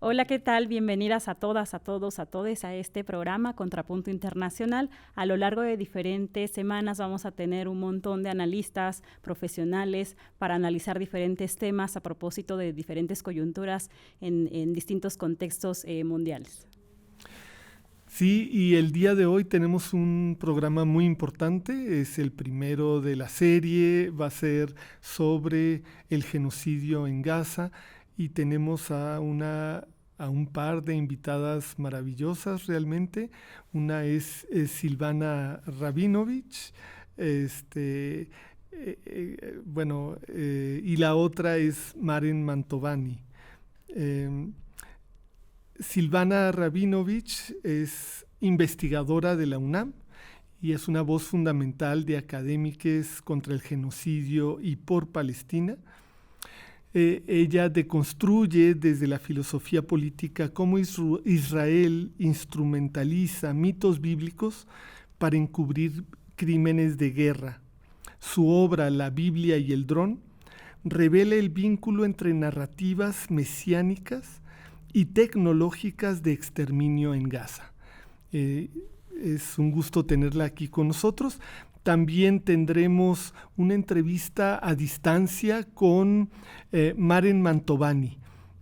Hola, ¿qué tal? Bienvenidas a todas, a todos, a todes a este programa Contrapunto Internacional. A lo largo de diferentes semanas vamos a tener un montón de analistas profesionales para analizar diferentes temas a propósito de diferentes coyunturas en distintos contextos mundiales. Sí, y el día de hoy tenemos un programa muy importante, es el primero de la serie, va a ser sobre el genocidio en Gaza y tenemos a un par de invitadas maravillosas realmente. Una es Silvana Rabinovich, y la otra es Maren Mantovani. Silvana Rabinovich es investigadora de la UNAM y es una voz fundamental de académicos contra el genocidio y por Palestina. Ella deconstruye desde la filosofía política cómo Israel instrumentaliza mitos bíblicos para encubrir crímenes de guerra. Su obra, La Biblia y el Dron, revela el vínculo entre narrativas mesiánicas y tecnológicas de exterminio en Gaza. Es un gusto tenerla aquí con nosotros. También tendremos una entrevista a distancia con Maren Mantovani.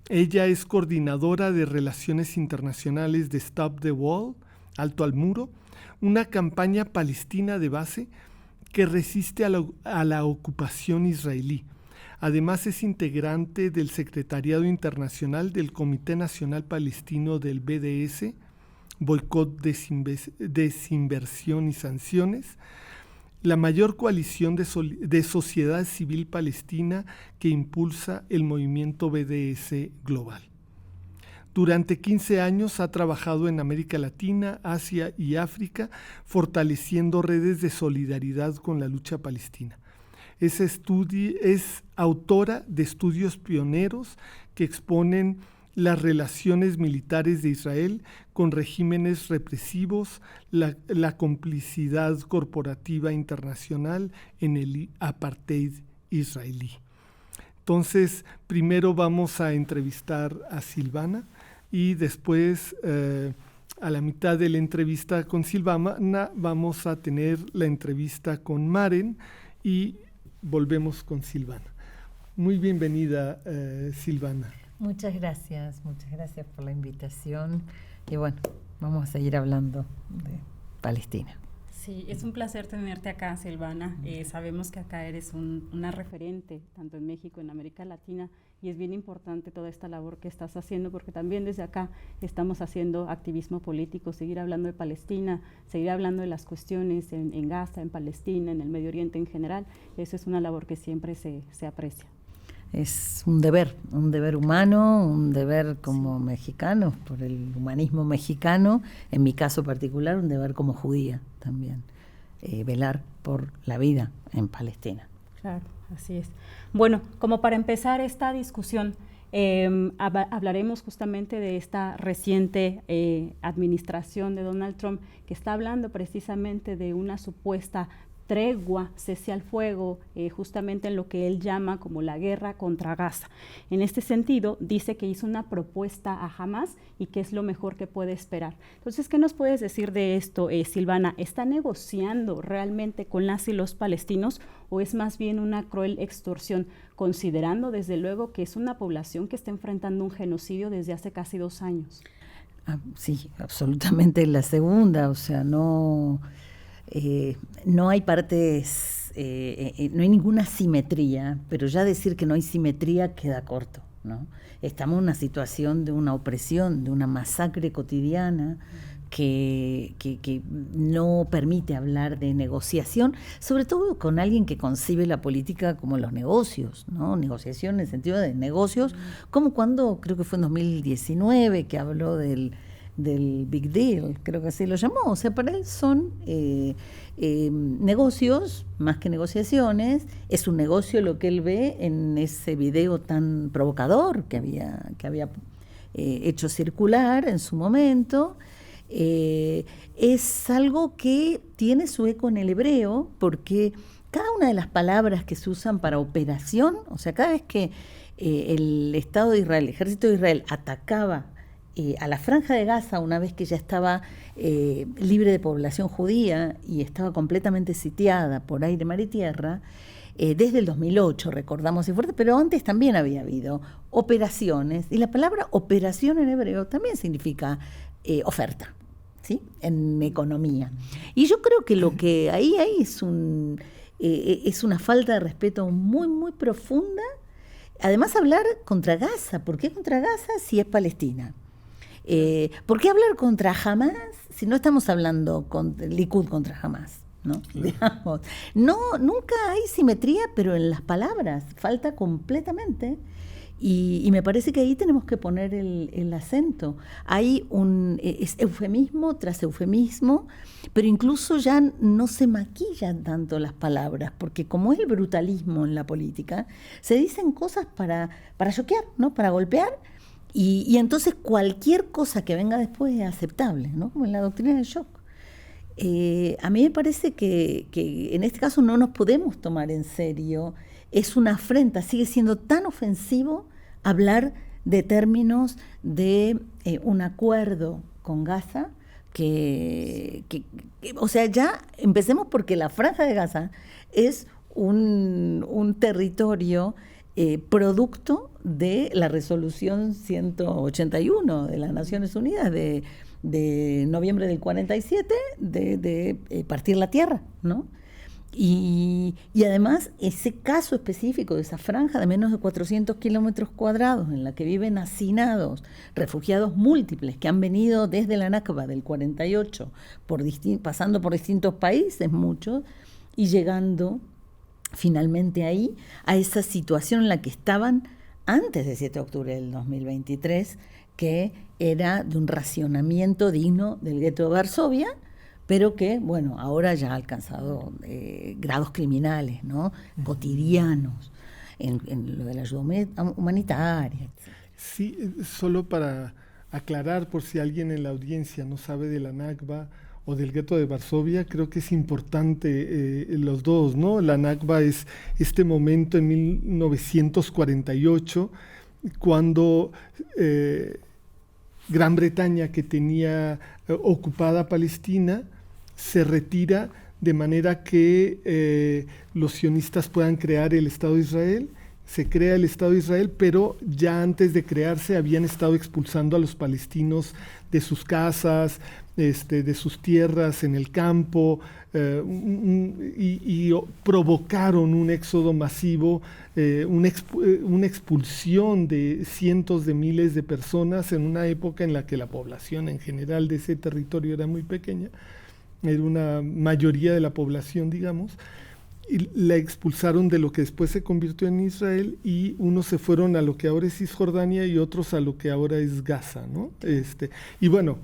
Ella es coordinadora de Relaciones Internacionales de Stop the Wall, Alto al Muro, una campaña palestina de base que resiste a la ocupación israelí. Además es integrante del Secretariado Internacional del Comité Nacional Palestino del BDS, Boicot, Desinversión y Sanciones, la mayor coalición de sociedad civil palestina que impulsa el movimiento BDS global. Durante 15 años ha trabajado en América Latina, Asia y África, fortaleciendo redes de solidaridad con la lucha palestina. Es autora de estudios pioneros que exponen las relaciones militares de Israel con regímenes represivos, la complicidad corporativa internacional en el apartheid israelí. Entonces, primero vamos a entrevistar a Silvana y después, a la mitad de la entrevista con Silvana, vamos a tener la entrevista con Maren y volvemos con Silvana. Muy bienvenida, Silvana. Muchas gracias por la invitación. Y bueno, vamos a seguir hablando de Palestina. Sí, es un placer tenerte acá, Silvana. Sabemos que acá eres una referente, tanto en México, en América Latina, y es bien importante toda esta labor que estás haciendo, porque también desde acá estamos haciendo activismo político, seguir hablando de Palestina, seguir hablando de las cuestiones en Gaza, en Palestina, en el Medio Oriente en general. Eso es una labor que siempre se aprecia. Es un deber humano, un deber como mexicanos, por el humanismo mexicano, en mi caso particular, un deber como judía también, velar por la vida en Palestina. Claro, así es. Bueno, como para empezar esta discusión, hablaremos justamente de esta reciente administración de Donald Trump, que está hablando precisamente de una supuesta tregua, cese al fuego, justamente en lo que él llama como la guerra contra Gaza. En este sentido, dice que hizo una propuesta a Hamás y que es lo mejor que puede esperar. Entonces, ¿qué nos puedes decir de esto, Silvana? ¿Está negociando realmente con las y los palestinos o es más bien una cruel extorsión, considerando desde luego que es una población que está enfrentando un genocidio desde hace casi 2 años? Sí, absolutamente la segunda, o sea, no hay partes, no hay ninguna simetría, pero ya decir que no hay simetría queda corto, ¿no? Estamos en una situación de una opresión, de una masacre cotidiana que no permite hablar de negociación, sobre todo con alguien que concibe la política como los negocios, ¿no? Negociación en el sentido de negocios, como cuando, creo que fue en 2019, que habló del Big Deal, creo que así lo llamó. O sea, para él son negocios más que negociaciones. Es un negocio lo que él ve en ese video tan provocador que había hecho circular en su momento. Es algo que tiene su eco en el hebreo, porque cada una de las palabras que se usan para operación, o sea, cada vez que el Estado de Israel, el ejército de Israel atacaba a la Franja de Gaza una vez que ya estaba libre de población judía y estaba completamente sitiada por aire, mar y tierra, desde el 2008, recordamos y fuerte, pero antes también había habido operaciones, y la palabra operación en hebreo también significa oferta, ¿sí? En economía. Y yo creo que lo que ahí hay es una falta de respeto muy, muy profunda. Además, hablar contra Gaza. ¿Por qué contra Gaza si es Palestina? ¿Por qué hablar contra Hamás si no estamos hablando con Likud contra Hamás? ¿No? Digamos, nunca hay simetría, pero en las palabras falta completamente. Y me parece que ahí tenemos que poner el acento. Hay es eufemismo tras eufemismo, pero incluso ya no se maquillan tanto las palabras, porque como es el brutalismo en la política, se dicen cosas para choquear, ¿no? Para golpear, y entonces cualquier cosa que venga después es aceptable, ¿no? Como en la doctrina del shock. A mí me parece que en este caso no nos podemos tomar en serio. Es una afrenta, sigue siendo tan ofensivo hablar de términos de un acuerdo con Gaza, o sea, ya empecemos porque la Franja de Gaza es un territorio producto de la resolución 181 de las Naciones Unidas de noviembre del 47, de partir la tierra, ¿no? Y además, ese caso específico de esa franja de menos de 400 kilómetros cuadrados en la que viven hacinados, refugiados múltiples que han venido desde la Nakba del 48, pasando por distintos países, muchos, y llegando finalmente ahí a esa situación en la que estaban antes del 7 de octubre del 2023, que era de un racionamiento digno del gueto de Varsovia, pero que, bueno, ahora ya ha alcanzado grados criminales, ¿no? Cotidianos, en lo de la ayuda humanitaria, etc. Sí, solo para aclarar, por si alguien en la audiencia no sabe de la Nakba o del gueto de Varsovia, creo que es importante los dos, ¿no? La Nakba es este momento en 1948, cuando Gran Bretaña, que tenía ocupada Palestina, se retira de manera que los sionistas puedan crear el Estado de Israel. Se crea el Estado de Israel, pero ya antes de crearse habían estado expulsando a los palestinos de sus casas, de sus tierras en el campo, y provocaron un éxodo masivo, una expulsión de cientos de miles de personas en una época en la que la población en general de ese territorio era muy pequeña, era una mayoría de la población, digamos, y la expulsaron de lo que después se convirtió en Israel, y unos se fueron a lo que ahora es Cisjordania y otros a lo que ahora es Gaza, ¿no? Y bueno,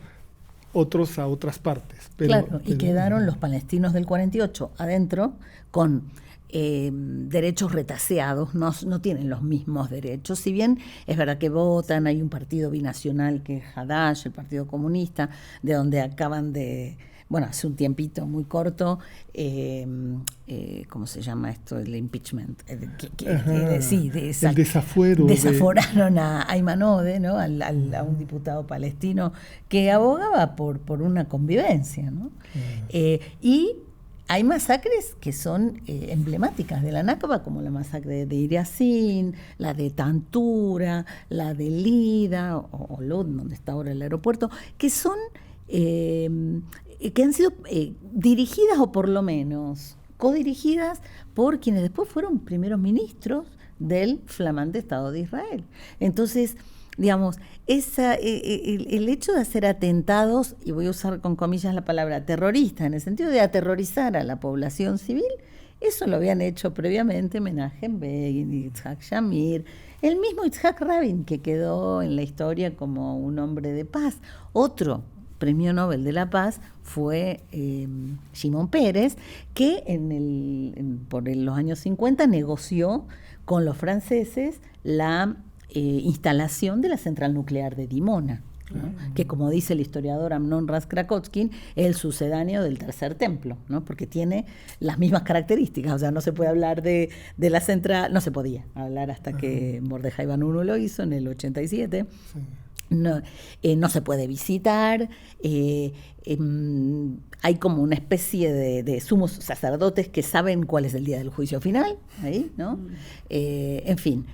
otros a otras partes. Claro, y quedaron los palestinos del 48 adentro con derechos retaseados, no tienen los mismos derechos, si bien es verdad que votan, hay un partido binacional que es Hadash, el Partido Comunista, de donde acaban de... Bueno, hace un tiempito muy corto, ¿cómo se llama esto? El impeachment. Sí, el desafuero. Desaforaron a Ayman Odeh, ¿no? A un diputado palestino que abogaba por una convivencia, ¿no? Y hay masacres que son emblemáticas de la Nakba, como la masacre de Deir Yassin, la de Tantura, la de Lida, o Lod, donde está ahora el aeropuerto, que son... que han sido dirigidas o por lo menos codirigidas por quienes después fueron primeros ministros del flamante Estado de Israel. Entonces, digamos, el hecho de hacer atentados, y voy a usar con comillas la palabra terrorista, en el sentido de aterrorizar a la población civil, eso lo habían hecho previamente Menachem Begin, Yitzhak Shamir, el mismo Yitzhak Rabin, que quedó en la historia como un hombre de paz. Otro Premio Nobel de la Paz fue Shimon Peres, que por los años 50 negoció con los franceses la instalación de la central nuclear de Dimona, ¿no? Que, como dice el historiador Amnon Raz Krakowski, es el sucedáneo del Tercer Templo, ¿no? Porque tiene las mismas características. O sea, no se puede hablar de la central, no se podía hablar hasta que Mordejai Vanunu lo hizo en el 87. Sí. No se puede visitar, hay como una especie de sumos sacerdotes que saben cuál es el día del juicio final, ahí, ¿no? En fin,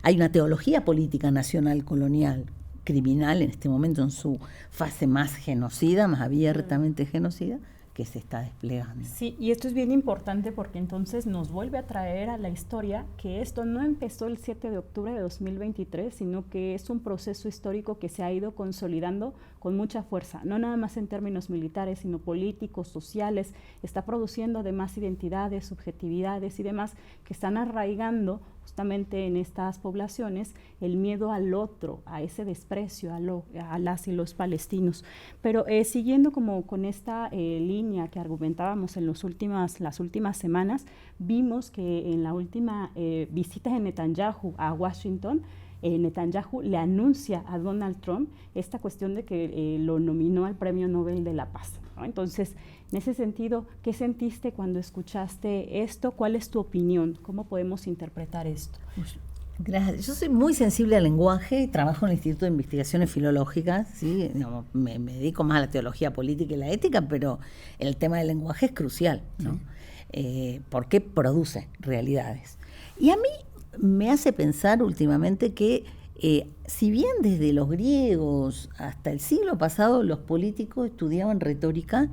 hay una teología política nacional colonial criminal en este momento en su fase más genocida, más abiertamente genocida, que se está desplegando. Sí, y esto es bien importante porque entonces nos vuelve a traer a la historia que esto no empezó el 7 de octubre de 2023, sino que es un proceso histórico que se ha ido consolidando con mucha fuerza, no nada más en términos militares, sino políticos, sociales, está produciendo además identidades, subjetividades y demás que están arraigando justamente en estas poblaciones el miedo al otro, a ese desprecio a las y los palestinos. Pero siguiendo como con esta línea que argumentábamos en las últimas semanas, vimos que en la última visita de Netanyahu a Washington, Netanyahu le anuncia a Donald Trump esta cuestión de que lo nominó al Premio Nobel de la Paz, ¿no? Entonces, en ese sentido, ¿qué sentiste cuando escuchaste esto? ¿Cuál es tu opinión? ¿Cómo podemos interpretar esto? Gracias. Yo soy muy sensible al lenguaje, trabajo en el Instituto de Investigaciones Filológicas, ¿sí? Me dedico más a la teología política y la ética, pero el tema del lenguaje es crucial, ¿no? Porque produce realidades. Y a mí me hace pensar últimamente que si bien desde los griegos hasta el siglo pasado los políticos estudiaban retórica,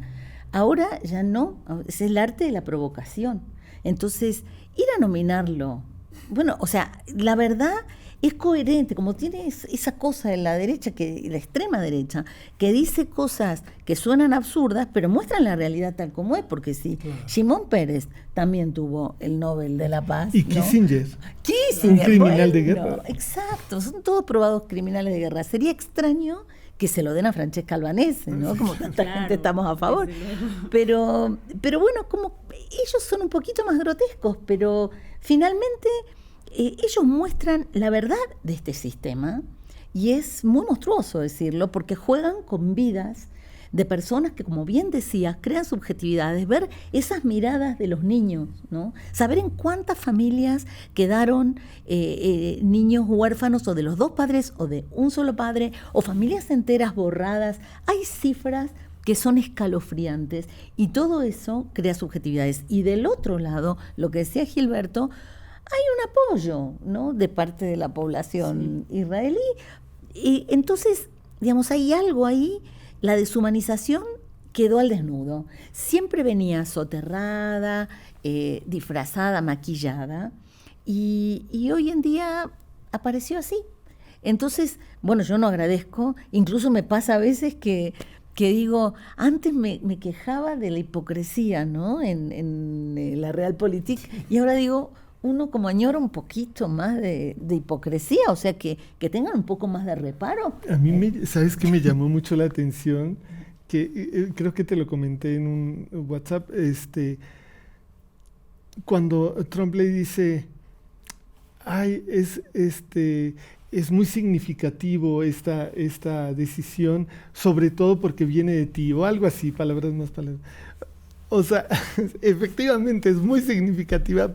ahora ya no, es el arte de la provocación. Entonces, ir a nominarlo, bueno, o sea, la verdad es coherente, como tiene esa cosa de la derecha, la extrema derecha, que dice cosas que suenan absurdas, pero muestran la realidad tal como es, porque sí, claro. Shimon Peres también tuvo el Nobel de la Paz. Y Kissinger. ¿No? Un criminal de guerra. Exacto, son todos probados criminales de guerra. Sería extraño que se lo den a Francesca Albanese, ¿no? Como tanta gente estamos a favor. Pero bueno, como ellos son un poquito más grotescos, pero finalmente ellos muestran la verdad de este sistema y es muy monstruoso decirlo porque juegan con vidas de personas que, como bien decías, crean subjetividades, ver esas miradas de los niños, ¿no? Saber en cuántas familias quedaron niños huérfanos o de los dos padres o de un solo padre o familias enteras borradas. Hay cifras que son escalofriantes y todo eso crea subjetividades. Y del otro lado, lo que decía Gilberto, hay un apoyo, ¿no?, de parte de la población israelí. Y entonces, digamos, hay algo ahí. La deshumanización quedó al desnudo. Siempre venía soterrada, disfrazada, maquillada, y hoy en día apareció así. Entonces, bueno, yo no agradezco, incluso me pasa a veces que digo, antes me quejaba de la hipocresía, ¿no?, en la Realpolitik, y ahora digo, uno como añora un poquito más de hipocresía, o sea, que tengan un poco más de reparo. A mí, ¿sabes qué me llamó mucho la atención? Que creo que te lo comenté en un WhatsApp, cuando Trump le dice, ay, es muy significativo esta decisión, sobre todo porque viene de ti, o algo así, palabras más palabras. O sea, efectivamente es muy significativa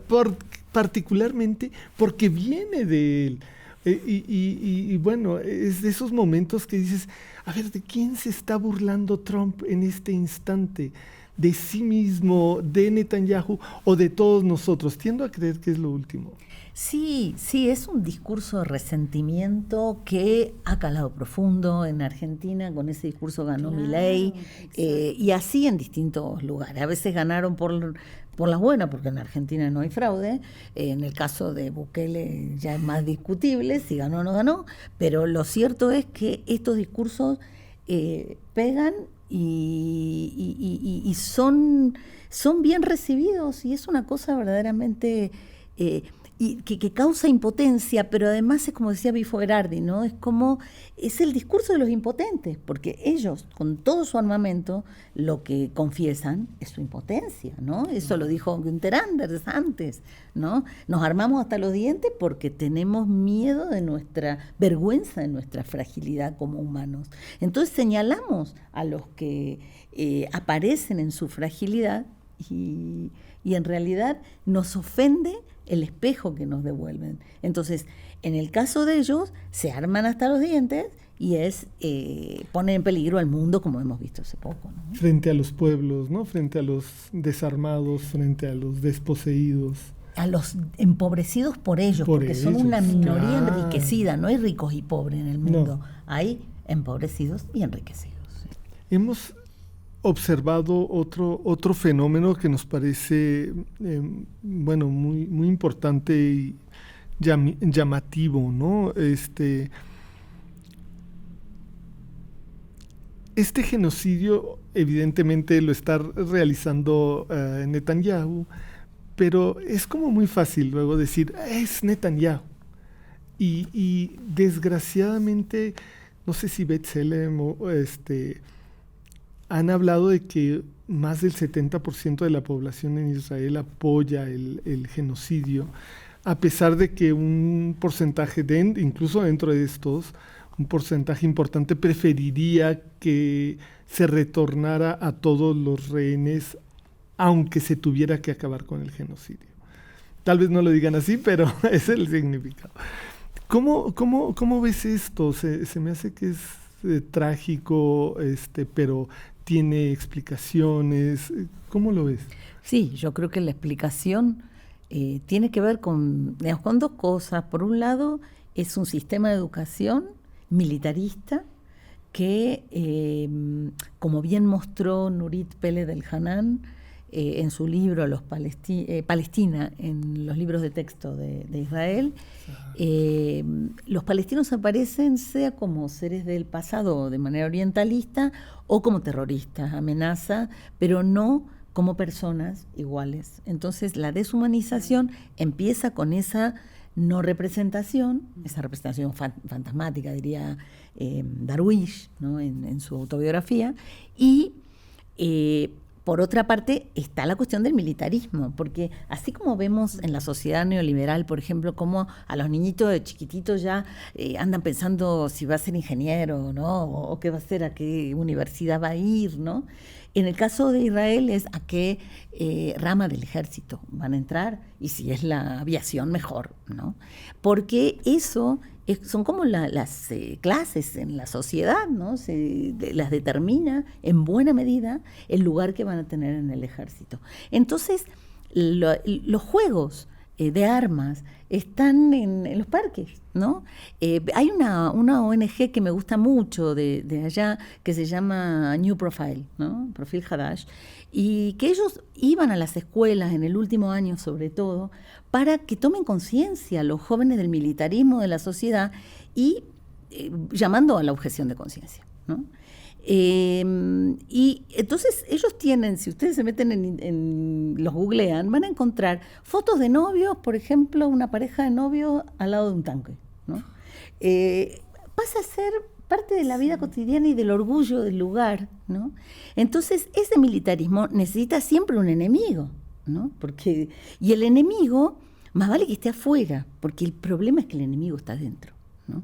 particularmente porque viene de él. Y bueno, es de esos momentos que dices, a ver, ¿de quién se está burlando Trump en este instante? ¿De sí mismo, de Netanyahu o de todos nosotros? Tiendo a creer que es lo último. Sí, es un discurso de resentimiento que ha calado profundo en Argentina. Con ese discurso ganó Milei, y así en distintos lugares. A veces ganaron por las buenas, porque en Argentina no hay fraude. En el caso de Bukele ya es más discutible si ganó o no ganó, pero lo cierto es que estos discursos pegan y son bien recibidos, y es una cosa verdaderamente y que causa impotencia, pero además es como decía Bifo Berardi, ¿no? Es el discurso de los impotentes, porque ellos, con todo su armamento, lo que confiesan es su impotencia, ¿no? Eso lo dijo Günther Anders antes, ¿no? Nos armamos hasta los dientes porque tenemos miedo de nuestra vergüenza, de nuestra fragilidad como humanos. Entonces señalamos a los que aparecen en su fragilidad y en realidad nos ofende el espejo que nos devuelven. Entonces, en el caso de ellos, se arman hasta los dientes y ponen en peligro al mundo, como hemos visto hace poco, ¿no? Frente a los pueblos, ¿no? Frente a los desarmados, frente a los desposeídos. A los empobrecidos por ellos, porque son una minoría enriquecida. No hay ricos y pobres en el mundo. No. Hay empobrecidos y enriquecidos. Hemos observado otro fenómeno que nos parece muy, muy importante y llamativo, ¿no? Este genocidio evidentemente lo está realizando Netanyahu, pero es como muy fácil luego decir, es Netanyahu. Y desgraciadamente, no sé si B'Tselem o han hablado de que más del 70% de la población en Israel apoya el genocidio, a pesar de que un porcentaje, incluso dentro de estos, un porcentaje importante preferiría que se retornara a todos los rehenes, aunque se tuviera que acabar con el genocidio. Tal vez no lo digan así, pero ese es el significado. ¿Cómo ves esto? Se me hace que es trágico, pero tiene explicaciones. ¿Cómo lo ves? Sí, yo creo que la explicación tiene que ver con dos cosas. Por un lado, es un sistema de educación militarista que, como bien mostró Nurit Pele del Hanan en su libro Palestina, en los libros de texto de Israel, los palestinos aparecen sea como seres del pasado de manera orientalista o como terroristas, amenaza, pero no como personas iguales. Entonces la deshumanización empieza con esa no representación, esa representación fantasmática, diría Darwish, ¿no? en su autobiografía, y por otra parte está la cuestión del militarismo, porque así como vemos en la sociedad neoliberal, por ejemplo, como a los niñitos de chiquititos ya andan pensando si va a ser ingeniero, ¿no? O qué va a hacer, a qué universidad va a ir, ¿no? En el caso de Israel es a qué rama del ejército van a entrar, y si es la aviación, mejor, ¿no? Porque eso son como las clases en la sociedad, ¿no? Las determina en buena medida el lugar que van a tener en el ejército. Entonces, los juegos de armas están en los parques, ¿no? Hay una ONG que me gusta mucho de allá, que se llama New Profile, ¿no? Profil Hadash, y que ellos iban a las escuelas en el último año sobre todo para que tomen conciencia los jóvenes del militarismo de la sociedad y llamando a la objeción de conciencia, ¿no? Y entonces ellos tienen, si ustedes se meten los googlean, van a encontrar fotos de novios, por ejemplo, una pareja de novios al lado de un tanque, ¿no? Pasa a ser parte de la vida cotidiana y del orgullo del lugar, ¿no? Entonces ese militarismo necesita siempre un enemigo, ¿no? Y el enemigo más vale que esté afuera, porque el problema es que el enemigo está dentro, ¿no?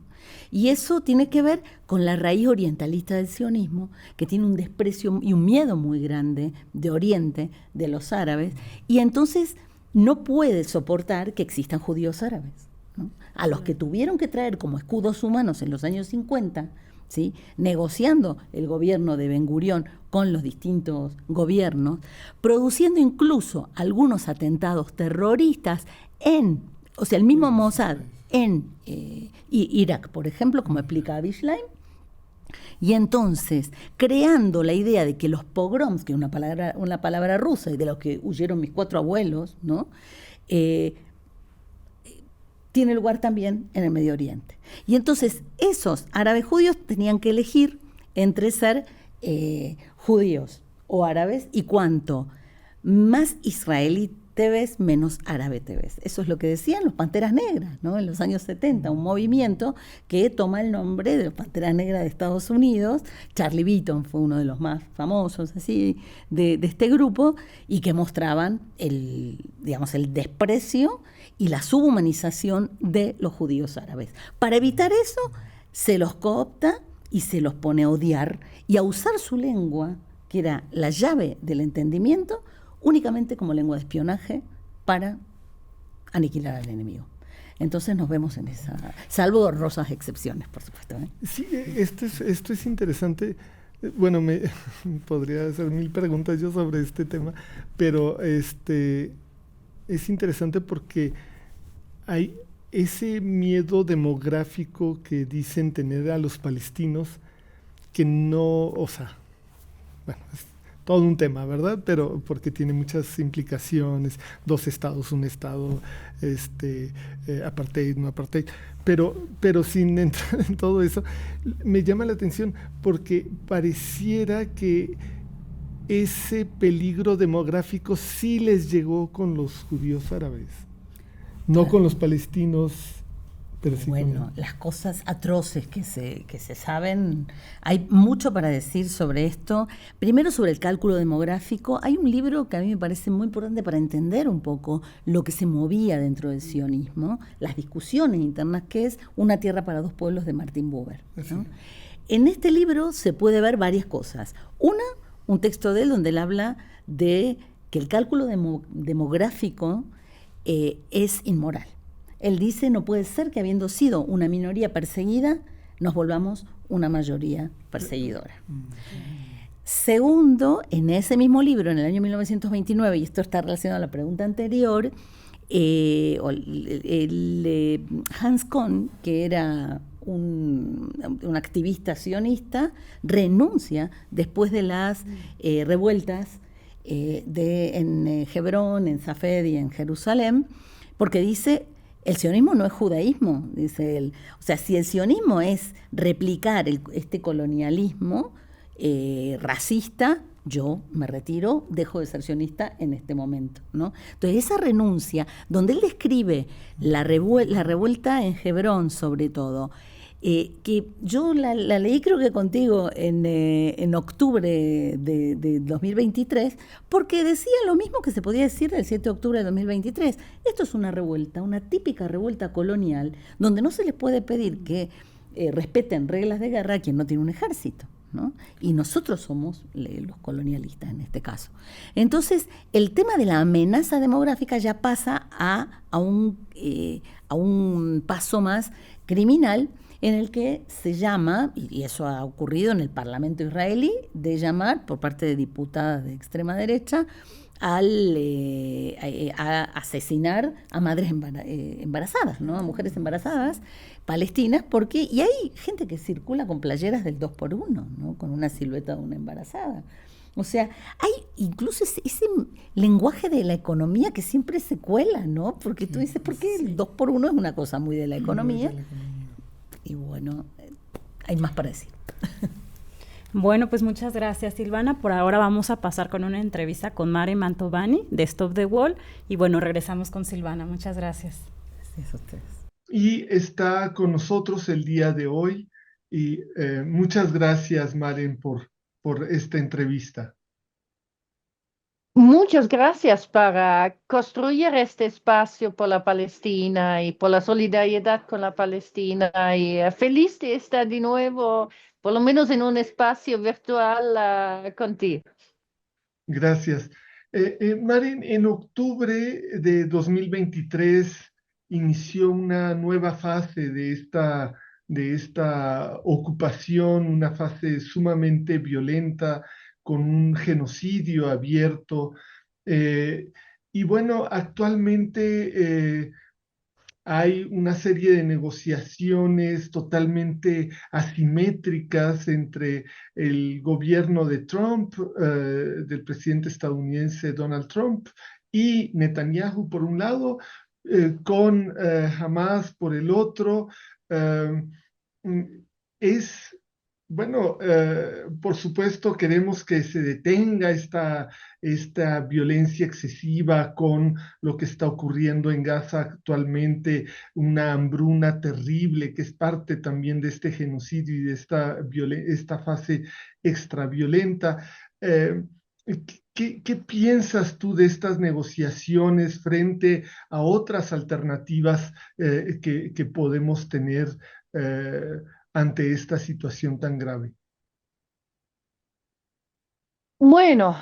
Y eso tiene que ver con la raíz orientalista del sionismo, que tiene un desprecio y un miedo muy grande de Oriente, de los árabes, y entonces no puede soportar que existan judíos árabes, ¿no? A los que tuvieron que traer como escudos humanos en los años 50, ¿sí? Negociando el gobierno de Ben Gurión con los distintos gobiernos, produciendo incluso algunos atentados terroristas el mismo Mossad en Irak, por ejemplo, como explica Avi Shlaim, y entonces creando la idea de que los pogroms, que es una palabra rusa y de los que huyeron mis 4 abuelos, ¿no? Tiene lugar también en el Medio Oriente. Y entonces esos árabes judíos tenían que elegir entre ser judíos o árabes, y cuanto más israelí Tevez menos árabe Tevez. Eso es lo que decían los Panteras Negras, ¿no? En los años 70, un movimiento que toma el nombre de los Panteras Negras de Estados Unidos. Charlie Beaton fue uno de los más famosos así de este grupo, y que mostraban digamos, el desprecio y la subhumanización de los judíos árabes. Para evitar eso, se los coopta y se los pone a odiar y a usar su lengua, que era la llave del entendimiento, únicamente como lengua de espionaje para aniquilar al enemigo. Entonces nos vemos en esa, salvo honrosas excepciones, por supuesto, ¿eh? Sí, esto es interesante. Bueno, podría hacer 1000 preguntas yo sobre este tema, pero es interesante porque hay ese miedo demográfico que dicen tener a los palestinos, que no, o sea, bueno, es todo un tema, ¿verdad? Pero porque tiene muchas implicaciones, 2 estados, un estado, apartheid, no apartheid, pero sin entrar en todo eso, me llama la atención porque pareciera que ese peligro demográfico sí les llegó con los judíos árabes, no con los palestinos. Pero sí, bueno, las cosas atroces que se saben, hay mucho para decir sobre esto. Primero, sobre el cálculo demográfico. Hay un libro que a mí me parece muy importante para entender un poco lo que se movía dentro del sionismo, las discusiones internas, que es Una tierra para dos pueblos, de Martin Buber, ¿no? En este libro se puede ver varias cosas. Una, un texto de él donde él habla de que el cálculo demográfico es inmoral. Él dice, no puede ser que habiendo sido una minoría perseguida, nos volvamos una mayoría perseguidora. Segundo, en ese mismo libro, en el año 1929, y esto está relacionado a la pregunta anterior, Hans Kohn, que era un activista sionista, renuncia después de las revueltas en Hebrón, en Safed y en Jerusalén, porque dice, el sionismo no es judaísmo, dice él. O sea, si el sionismo es replicar este colonialismo racista, yo me retiro, dejo de ser sionista en este momento, ¿no? Entonces, esa renuncia, donde él describe la revuelta en Hebrón, sobre todo, que yo la leí creo que contigo en octubre de 2023, porque decía lo mismo que se podía decir del 7 de octubre de 2023. Esto es una revuelta, una típica revuelta colonial, donde no se les puede pedir que respeten reglas de guerra a quien no tiene un ejército, ¿no? Y nosotros somos los colonialistas en este caso. Entonces, el tema de la amenaza demográfica ya pasa a un paso más criminal, en el que se llama, y eso ha ocurrido en el Parlamento israelí, de llamar por parte de diputadas de extrema derecha a asesinar a madres embarazadas, ¿no? A mujeres embarazadas palestinas, y hay gente que circula con playeras del 2x1, ¿no? Con una silueta de una embarazada. O sea, hay incluso ese lenguaje de la economía que siempre se cuela, ¿no? Porque tú dices, ¿por qué el 2x1 es una cosa muy de la economía? Y bueno, hay más para decir. Bueno, pues muchas gracias, Silvana. Por ahora vamos a pasar con una entrevista con Mare Mantovani de Stop the Wall. Y bueno, regresamos con Silvana. Muchas gracias. Gracias a ustedes. Y está con nosotros el día de hoy. Y muchas gracias, Maren, por esta entrevista. Muchas gracias para construir este espacio por la Palestina y por la solidaridad con la Palestina. Y feliz de estar de nuevo, por lo menos en un espacio virtual contigo. Gracias. Maren, en octubre de 2023 inició una nueva fase de esta ocupación, una fase sumamente violenta, con un genocidio abierto. Y bueno, actualmente hay una serie de negociaciones totalmente asimétricas entre el gobierno de Trump, del presidente estadounidense Donald Trump, y Netanyahu por un lado, con Hamas por el otro. Es Bueno, por supuesto queremos que se detenga esta violencia excesiva con lo que está ocurriendo en Gaza actualmente, una hambruna terrible que es parte también de este genocidio y de esta fase extraviolenta. Eh, ¿Qué piensas tú de estas negociaciones frente a otras alternativas que podemos tener? eh, Ante esta situación tan grave? Bueno,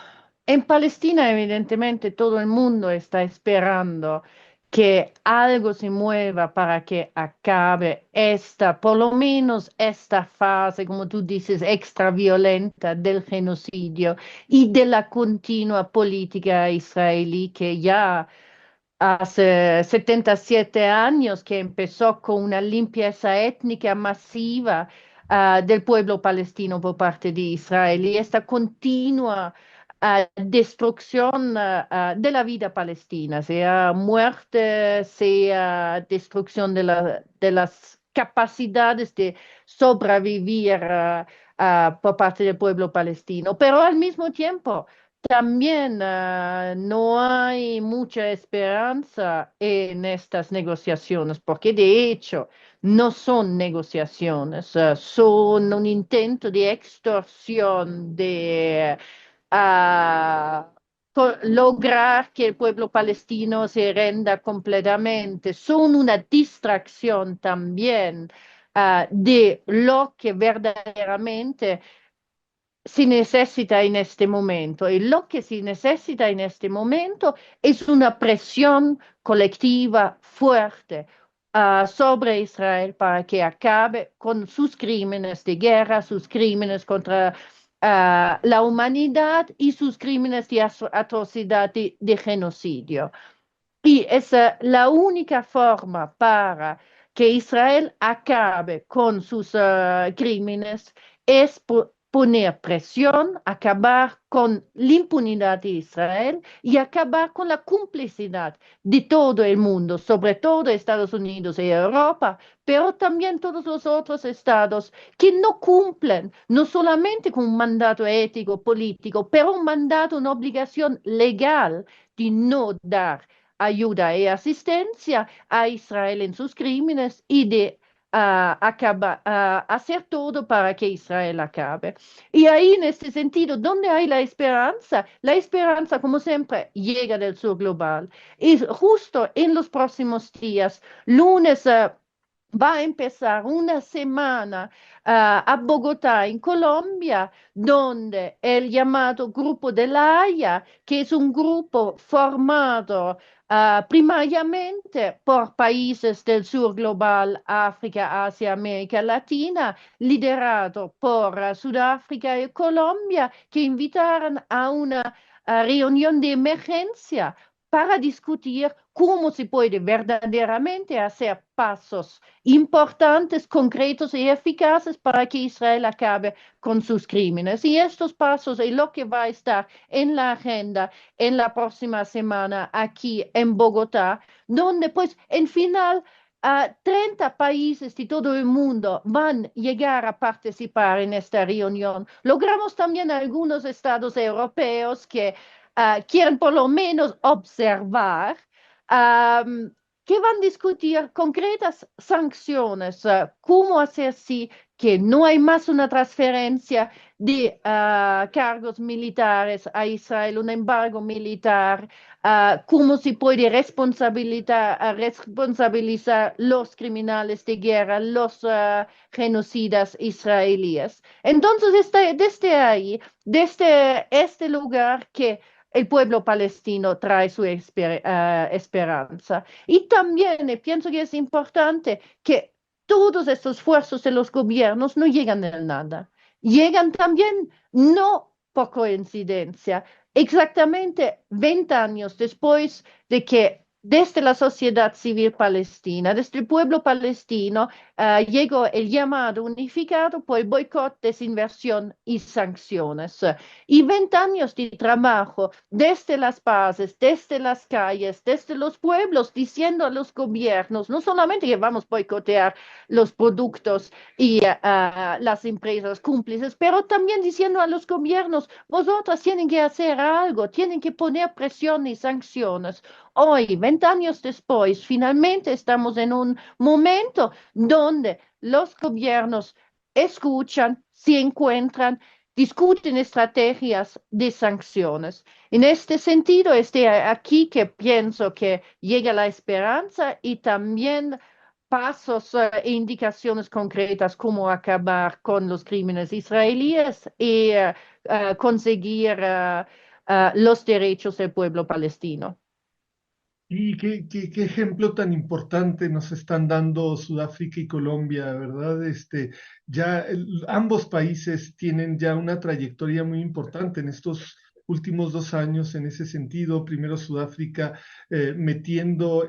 en Palestina evidentemente todo el mundo está esperando que algo se mueva para que acabe esta, por lo menos esta fase, como tú dices, extra violenta del genocidio y de la continua política israelí que ya hace 77 años que empezó con una limpieza étnica masiva del pueblo palestino por parte de Israel y esta continua destrucción de la vida palestina, sea muerte, sea destrucción de las capacidades de sobrevivir por parte del pueblo palestino, pero al mismo tiempo también no hay mucha esperanza en estas negociaciones, porque de hecho no son negociaciones, son un intento de extorsión, de ah, lograr que el pueblo palestino se renda completamente, son una distracción también de lo que verdaderamente si necesita en este momento. Y lo que se necesita en este momento es una presión colectiva fuerte sobre Israel para que acabe con sus crímenes de guerra, sus crímenes contra la humanidad y sus crímenes de atrocidad de genocidio. Y es la única forma para que Israel acabe con sus crímenes es poner presión, acabar con la impunidad de Israel y acabar con la complicidad de todo el mundo, sobre todo Estados Unidos y Europa, pero también todos los otros estados que no cumplen no solamente con un mandato ético, político, pero un mandato, una obligación legal de no dar ayuda y asistencia a Israel en sus crímenes y de hacer todo para que Israel acabe. Y ahí, en este sentido, ¿dónde hay la esperanza? La esperanza, como siempre, llega del sur global. Y justo en los próximos días, lunes, va a empezar una semana a Bogotá, en Colombia, donde el llamado Grupo de la Haya, que es un grupo formado primariamente por países del sur global, África, Asia, América Latina, liderado por Sudáfrica y Colombia, que invitaron a una reunión de emergencia para discutir cómo se puede verdaderamente hacer pasos importantes, concretos y eficaces para que Israel acabe con sus crímenes. Y estos pasos es lo que va a estar en la agenda en la próxima semana aquí en Bogotá, donde pues en final 30 países de todo el mundo van a llegar a participar en esta reunión. Logramos también algunos estados europeos que quieren por lo menos observar, um, que van a discutir concretas sanciones, cómo hacer sí que no hay más una transferencia de cargos militares a Israel, un embargo militar, cómo se puede responsabilizar los criminales de guerra, los genocidas israelíes. Entonces, desde ahí, desde este lugar que el pueblo palestino trae su esperanza. Y también pienso que es importante que todos estos esfuerzos de los gobiernos no llegan de nada. Llegan también no por coincidencia, exactamente 20 años después de que desde la sociedad civil palestina, desde el pueblo palestino, llegó el llamado unificado por el boicot, desinversión y sanciones. Y 20 años de trabajo desde las bases, desde las calles, desde los pueblos, diciendo a los gobiernos, no solamente que vamos a boicotear los productos y las empresas cómplices, pero también diciendo a los gobiernos, vosotros tienen que hacer algo, tienen que poner presión y sanciones. Hoy, 20 años después, finalmente estamos en un momento donde los gobiernos escuchan, se encuentran, discuten estrategias de sanciones. En este sentido, es de aquí que pienso que llega la esperanza y también pasos e indicaciones concretas cómo acabar con los crímenes israelíes y conseguir los derechos del pueblo palestino. Y qué ejemplo tan importante nos están dando Sudáfrica y Colombia, ¿verdad? Ambos países tienen ya una trayectoria muy importante en estos últimos 2 años en ese sentido. Primero Sudáfrica metiendo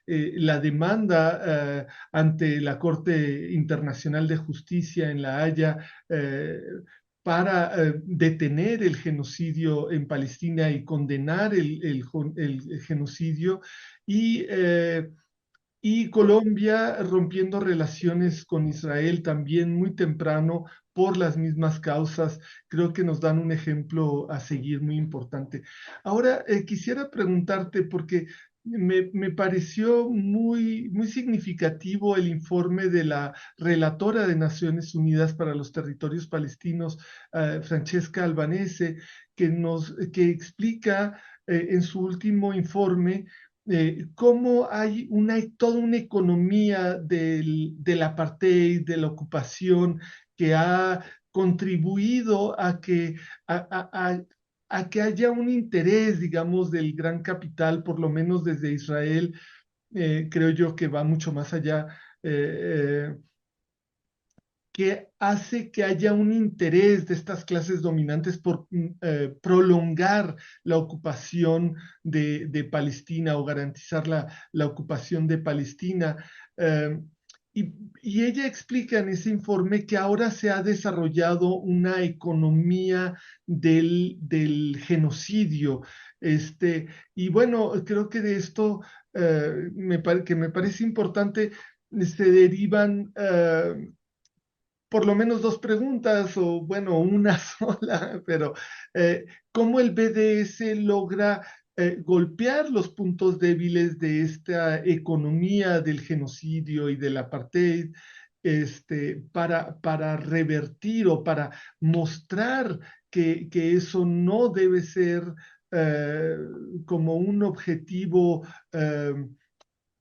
la demanda ante la Corte Internacional de Justicia en La Haya, para detener el genocidio en Palestina y condenar el genocidio, y, eh, y Colombia rompiendo relaciones con Israel también muy temprano por las mismas causas. Creo que nos dan un ejemplo a seguir muy importante. Ahora, quisiera preguntarte, porque me pareció muy significativo el informe de la relatora de Naciones Unidas para los Territorios Palestinos, Francesca Albanese, que explica en su último informe cómo hay toda una economía del apartheid, de la ocupación, que ha contribuido a que haya un interés, digamos, del gran capital, por lo menos desde Israel. Creo yo que va mucho más allá, que hace que haya un interés de estas clases dominantes por prolongar la ocupación de Palestina, o garantizar la ocupación de Palestina. Eh, y ella explica en ese informe que ahora se ha desarrollado una economía del genocidio. Y bueno, creo que de esto, que me parece importante, se derivan por lo menos dos preguntas, o bueno, una sola, pero ¿cómo el BDS logra golpear los puntos débiles de esta economía del genocidio y del apartheid, para revertir o para mostrar que eso no debe ser eh, como un objetivo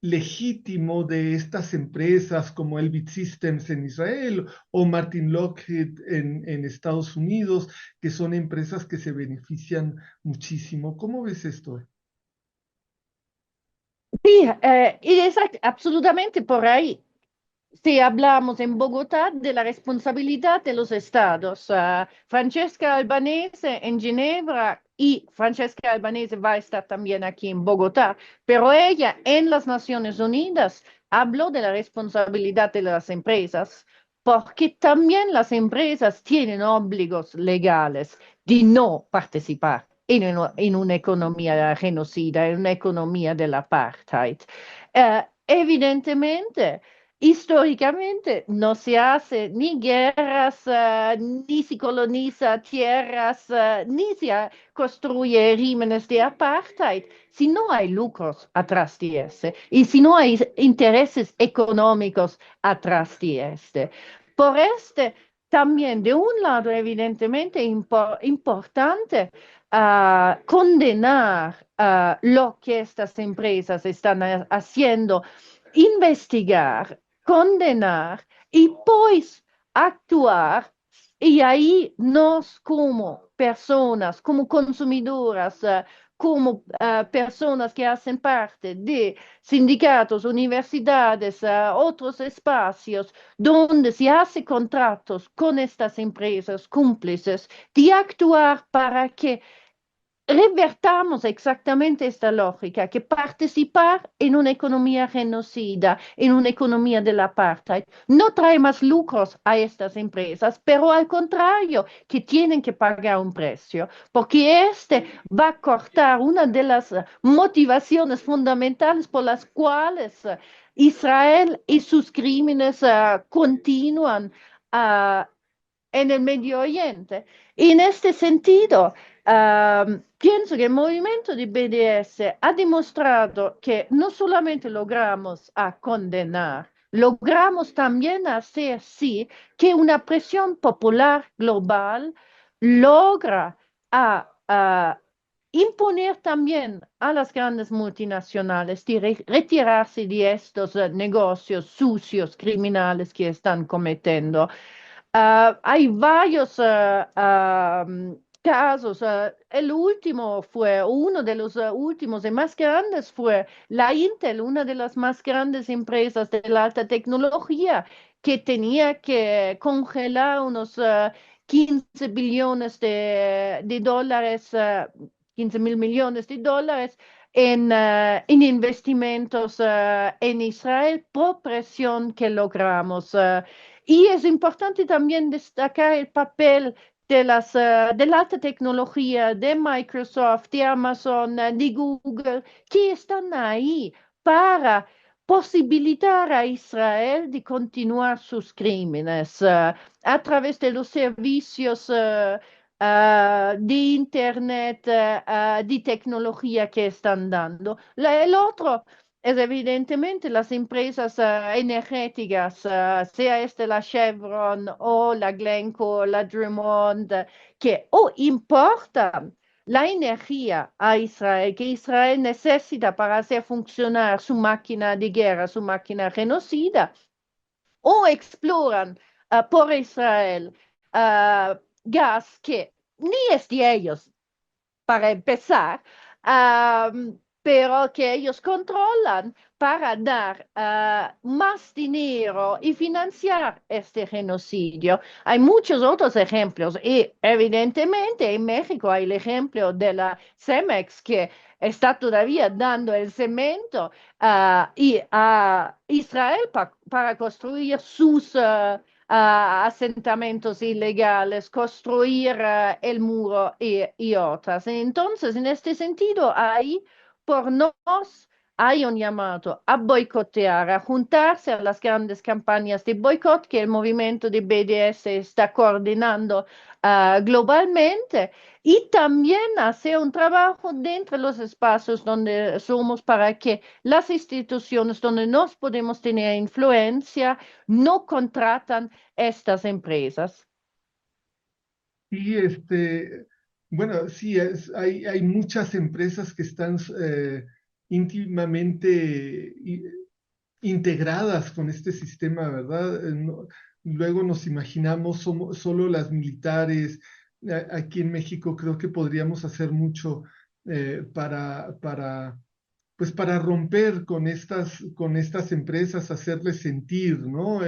legítimo de estas empresas como Elbit Systems en Israel o Martin Lockheed en Estados Unidos, que son empresas que se benefician muchísimo? ¿Cómo ves esto? Sí, y es absolutamente por ahí. Si hablamos en Bogotá de la responsabilidad de los estados, Francesca Albanese en Ginebra y Francesca Albanese va a estar también aquí en Bogotá, pero ella en las Naciones Unidas habló de la responsabilidad de las empresas, porque también las empresas tienen obligos legales de no participar en una economía genocida, en una economía del apartheid. Evidentemente, históricamente no se hace ni guerras, ni se coloniza tierras, ni se construye regímenes de apartheid si no hay lucros atrás de ese y si no hay intereses económicos atrás de este. Por este, también de un lado, evidentemente, importante condenar lo que estas empresas están haciendo, investigar, condenar y pues actuar. Y ahí nos como personas, como consumidoras, como personas que hacen parte de sindicatos, universidades, otros espacios donde se hace contratos con estas empresas cómplices, de actuar para que revertamos exactamente esta lógica, que participar en una economía genocida, en una economía del apartheid, no trae más lucros a estas empresas, pero al contrario, que tienen que pagar un precio, porque este va a cortar una de las motivaciones fundamentales por las cuales Israel y sus crímenes continúan uh, en el Medio Oriente. Y en este sentido, pienso que el movimiento de BDS ha demostrado que no solamente logramos a condenar, logramos también hacer sí que una presión popular global logra a imponer también a las grandes multinacionales de retirarse de estos negocios sucios, criminales que están cometiendo. Hay varios casos. El último fue, uno de los últimos y más grandes fue la Intel, una de las más grandes empresas de la alta tecnología, que tenía que congelar unos 15 billones de dólares, 15 mil millones de dólares en investimentos en Israel por presión que logramos. Y es importante también destacar el papel de la alta tecnología, de Microsoft, de Amazon, de Google, que están ahí para posibilitar a Israel de continuar sus crímenes a través de los servicios de Internet, de tecnología que están dando. El otro es evidentemente las empresas energéticas, sea este la Chevron o la Glencore, la Drummond, que o importan la energía a Israel, que Israel necesita para hacer funcionar su máquina de guerra, su máquina genocida, o exploran por Israel gas que ni es de ellos, para empezar, pero que ellos controlan para dar más dinero y financiar este genocidio. Hay muchos otros ejemplos y evidentemente en México hay el ejemplo de la Cemex que está todavía dando el cemento y a Israel para construir sus asentamientos ilegales, construir el muro y otras. Entonces, en este sentido, ahí por nos hay un llamado a boicotear, a juntarse a las grandes campañas de boicot que el movimiento de BDS está coordinando globalmente y también hacer un trabajo dentro de los espacios donde somos para que las instituciones donde nos podemos tener influencia no contratan estas empresas. Y bueno, sí, hay muchas empresas que están íntimamente integradas con este sistema, ¿verdad? Luego nos imaginamos solo las militares. Aquí en México creo que podríamos hacer mucho pues para romper con estas empresas, hacerles sentir, ¿no?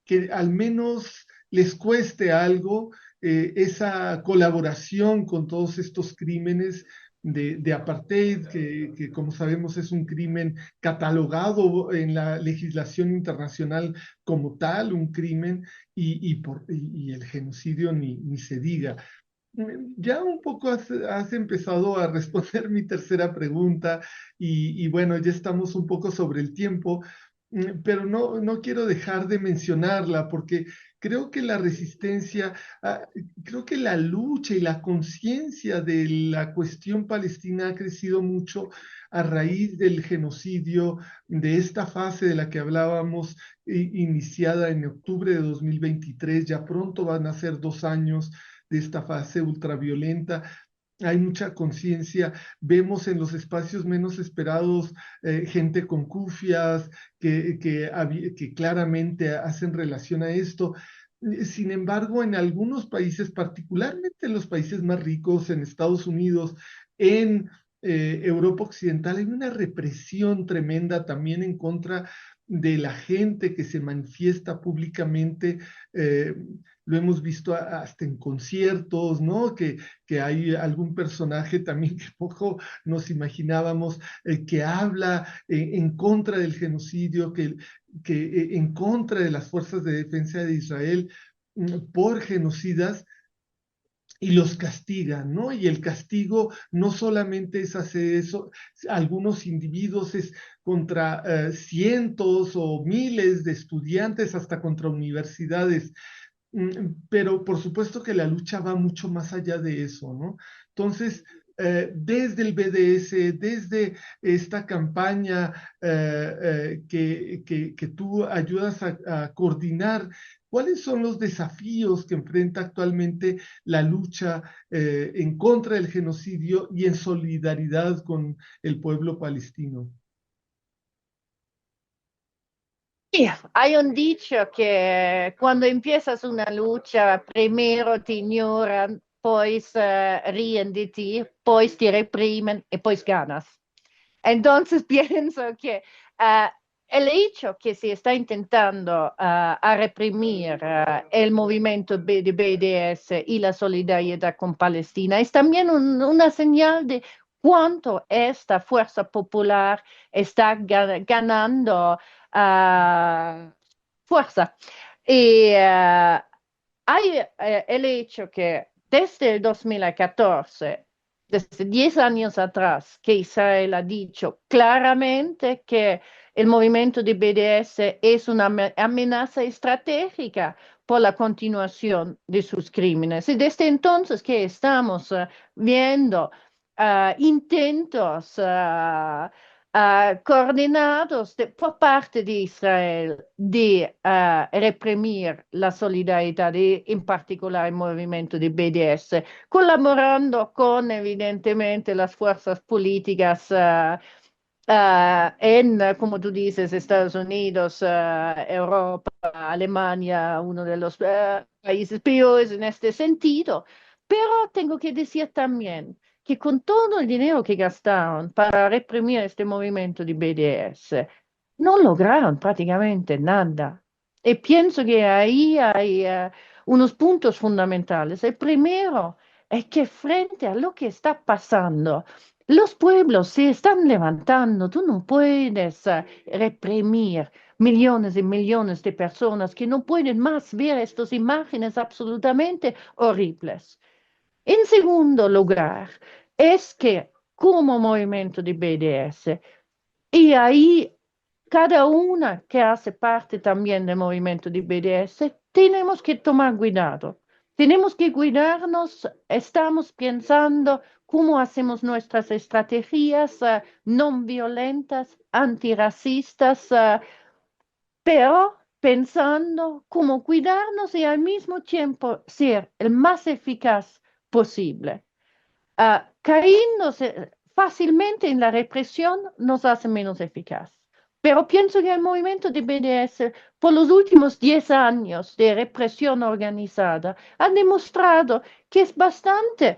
Que al menos les cueste algo esa colaboración con todos estos crímenes de apartheid, que como sabemos es un crimen catalogado en la legislación internacional como tal, un crimen, y el genocidio ni se diga. Ya un poco has empezado a responder mi tercera pregunta y bueno, ya estamos un poco sobre el tiempo, pero no quiero dejar de mencionarla porque creo que la resistencia, creo que la lucha y la conciencia de la cuestión palestina ha crecido mucho a raíz del genocidio, de esta fase de la que hablábamos, iniciada en octubre de 2023. Ya pronto van a ser 2 años de esta fase ultraviolenta. Hay mucha conciencia, vemos en los espacios menos esperados gente con cufias que claramente hacen relación a esto. Sin embargo, en algunos países, particularmente en los países más ricos, en Estados Unidos, en Europa Occidental, hay una represión tremenda también en contra de la gente que se manifiesta públicamente. Lo hemos visto hasta en conciertos, ¿no? Que hay algún personaje también que poco nos imaginábamos, que habla en contra del genocidio, que en contra de las fuerzas de defensa de Israel por genocidas, y los castigan, ¿no? Y el castigo no solamente es hacer eso, algunos individuos es contra cientos o miles de estudiantes, hasta contra universidades. Pero por supuesto que la lucha va mucho más allá de eso, ¿no? Entonces, desde el BDS, desde esta campaña que tú ayudas a coordinar, ¿cuáles son los desafíos que enfrenta actualmente la lucha en contra del genocidio y en solidaridad con el pueblo palestino? Sí, hay un dicho que cuando empiezas una lucha, primero te ignoran, pues ríen de ti, pues te reprimen y pues ganas. Entonces pienso que el hecho que se está intentando a reprimir el movimiento de BDS y la solidaridad con Palestina es también una señal de cuánto esta fuerza popular está ganando fuerza. Y hay el hecho que desde el 2014, desde 10 años atrás, que Israel ha dicho claramente que el movimiento de BDS es una amenaza estratégica por la continuación de sus crímenes. Y desde entonces que estamos viendo intentos coordinados por parte de Israel de reprimir la solidaridad, en particular el movimiento de BDS, colaborando con evidentemente las fuerzas políticas como tú dices, Estados Unidos, Europa, Alemania, uno de los países peores en este sentido. Pero tengo que decir también que con todo el dinero que gastaron para reprimir este movimiento de BDS, no lograron prácticamente nada. Y pienso que ahí hay unos puntos fundamentales. El primero es que frente a lo que está pasando, los pueblos se están levantando. Tú no puedes reprimir millones y millones de personas que no pueden más ver estas imágenes absolutamente horribles. En segundo lugar, es que como movimiento de BDS, y ahí cada una que hace parte también del movimiento de BDS, tenemos que tomar cuidado. Tenemos que cuidarnos, estamos pensando cómo hacemos nuestras estrategias no violentas, antirracistas, pero pensando cómo cuidarnos y al mismo tiempo ser el más eficaz posible. Cayéndose fácilmente en la represión nos hace menos eficaz. Pero pienso que el movimiento de BDS, por los últimos 10 años de represión organizada, ha demostrado que es bastante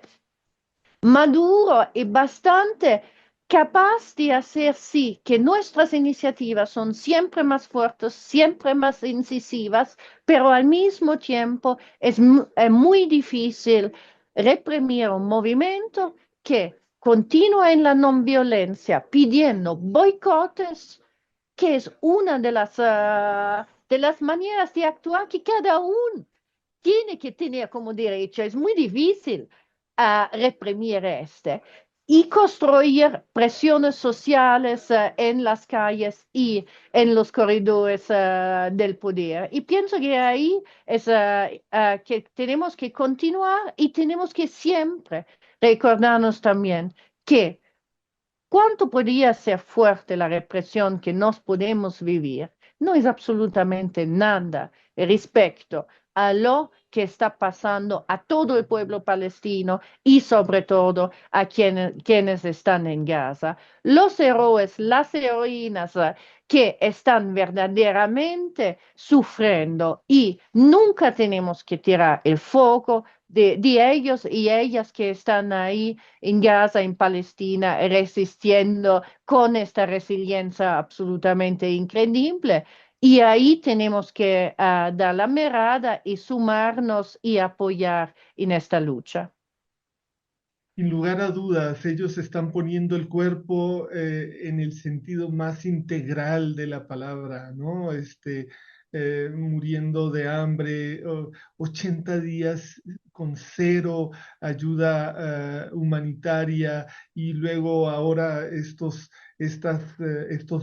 maduro y bastante capaz de hacer sí que nuestras iniciativas son siempre más fuertes, siempre más incisivas, pero al mismo tiempo es muy difícil reprimir un movimiento que continúa en la non violencia pidiendo boicotes, que es una de las maneras de actuar que cada uno tiene que tener como derecho. Es muy difícil reprimir este y construir presiones sociales en las calles y en los corredores del poder. Y pienso que ahí es que tenemos que continuar y tenemos que siempre recordarnos también que cuánto podría ser fuerte la represión que nos podemos vivir, no es absolutamente nada respecto a lo que está pasando a todo el pueblo palestino y sobre todo a quienes están en Gaza. Los héroes, las heroínas que están verdaderamente sufriendo y nunca tenemos que tirar el foco de ellos y ellas que están ahí en Gaza, en Palestina, resistiendo con esta resiliencia absolutamente increíble. Y ahí tenemos que dar la mirada y sumarnos y apoyar en esta lucha. Sin lugar a dudas, ellos están poniendo el cuerpo en el sentido más integral de la palabra, ¿no? Muriendo de hambre, 80 días con cero ayuda humanitaria y luego ahora estos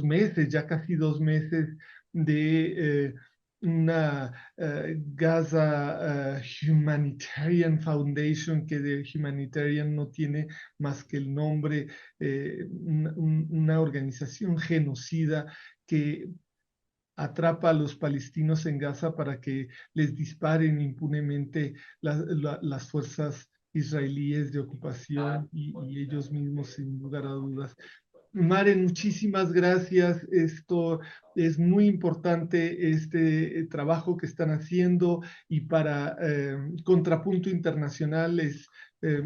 meses, ya casi 2 meses de una Gaza Humanitarian Foundation, que de humanitarian no tiene más que el nombre, una organización genocida que atrapa a los palestinos en Gaza para que les disparen impunemente las fuerzas israelíes de ocupación y ellos mismos, sin lugar a dudas. Maren, muchísimas gracias. Esto es muy importante, este trabajo que están haciendo, y para Contrapunto Internacional es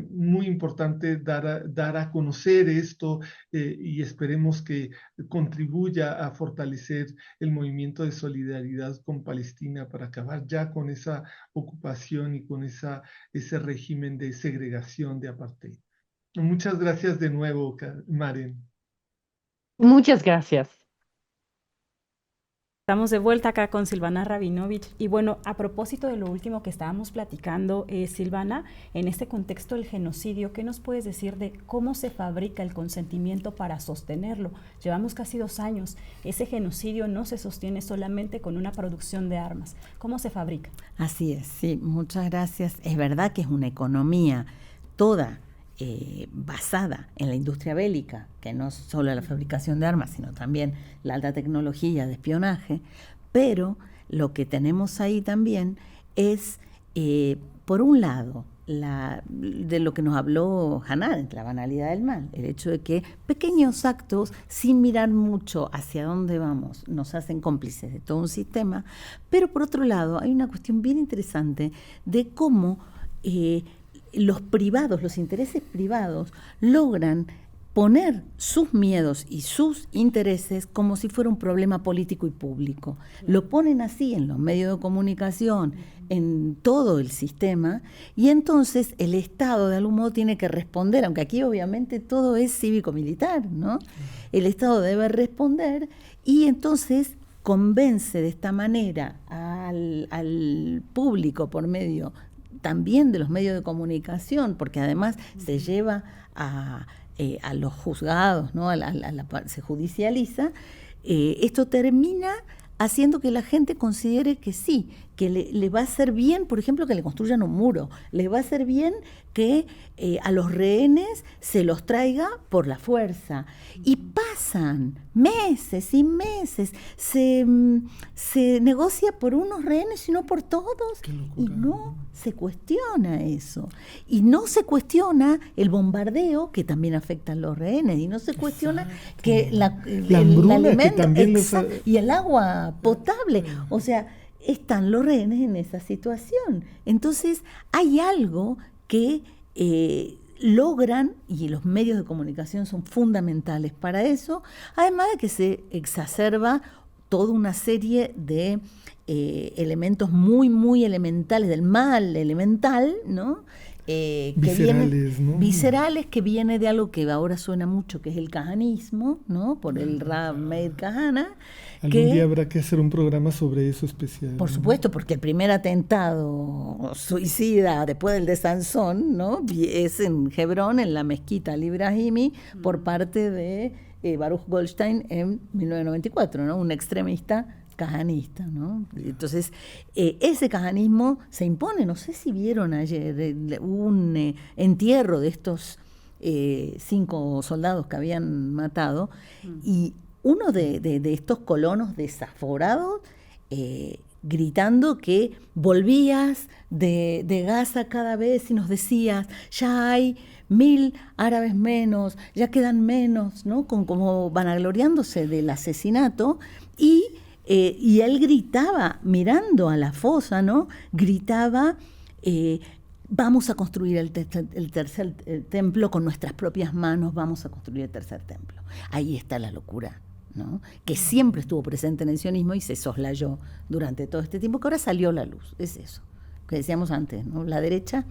muy importante dar a conocer esto, y esperemos que contribuya a fortalecer el movimiento de solidaridad con Palestina para acabar ya con esa ocupación y con ese régimen de segregación, de apartheid. Muchas gracias de nuevo, Maren. Muchas gracias. Estamos de vuelta acá con Silvana Rabinovich y bueno, a propósito de lo último que estábamos platicando, Silvana, en este contexto del genocidio, ¿qué nos puedes decir de cómo se fabrica el consentimiento para sostenerlo? Llevamos casi 2 años, ese genocidio no se sostiene solamente con una producción de armas, ¿cómo se fabrica? Así es, sí, muchas gracias. Es verdad que es una economía toda basada en la industria bélica, que no es solo la fabricación de armas, sino también la alta tecnología de espionaje, pero lo que tenemos ahí también es, por un lado, de lo que nos habló Hanan, la banalidad del mal, el hecho de que pequeños actos, sin mirar mucho hacia dónde vamos, nos hacen cómplices de todo un sistema, pero por otro lado hay una cuestión bien interesante de cómo los privados, los intereses privados, logran poner sus miedos y sus intereses como si fuera un problema político y público. Lo ponen así en los medios de comunicación, en todo el sistema, y entonces el Estado de algún modo tiene que responder, aunque aquí obviamente todo es cívico-militar, ¿no? El Estado debe responder y entonces convence de esta manera al público por medio también de los medios de comunicación, porque además se lleva a los juzgados, ¿no? Se judicializa, esto termina haciendo que la gente considere que sí, que le va a hacer bien, por ejemplo, que le construyan un muro, le va a hacer bien que a los rehenes se los traiga por la fuerza. Y pasan meses y meses, se negocia por unos rehenes y no por todos, y no se cuestiona eso. Y no se cuestiona el bombardeo, que también afecta a los rehenes, y no se cuestiona que el alimento y el agua potable, o sea, están los rehenes en esa situación. Entonces hay algo que logran, y los medios de comunicación son fundamentales para eso, además de que se exacerba toda una serie de elementos muy, muy elementales, del mal elemental, ¿no? Viscerales, que viene de algo que ahora suena mucho, que es el kahanismo, ¿no? Por el Rav Meir Kahana. Algún día habrá que hacer un programa sobre eso especial. Por supuesto, porque el primer atentado suicida después del de Sansón, ¿no? Es en Hebrón, en la mezquita Al-Ibrahimi, por parte de Baruch Goldstein en 1994, ¿no? Un extremista kahanista, ¿no? Entonces, ese kahanismo se impone. No sé si vieron ayer un entierro de estos 5 soldados que habían matado, y uno de estos colonos desaforados gritando que volvías de Gaza cada vez y nos decías, ya hay 1000 árabes menos, ya quedan menos, ¿no? Como vanagloriándose del asesinato, y él gritaba, mirando a la fosa, ¿no? Gritaba, vamos a construir el tercer templo con nuestras propias manos, vamos a construir el tercer templo. Ahí está la locura, ¿no? Que siempre estuvo presente en el sionismo y se soslayó durante todo este tiempo, que ahora salió a la luz. Es eso que decíamos antes, ¿no? La derecha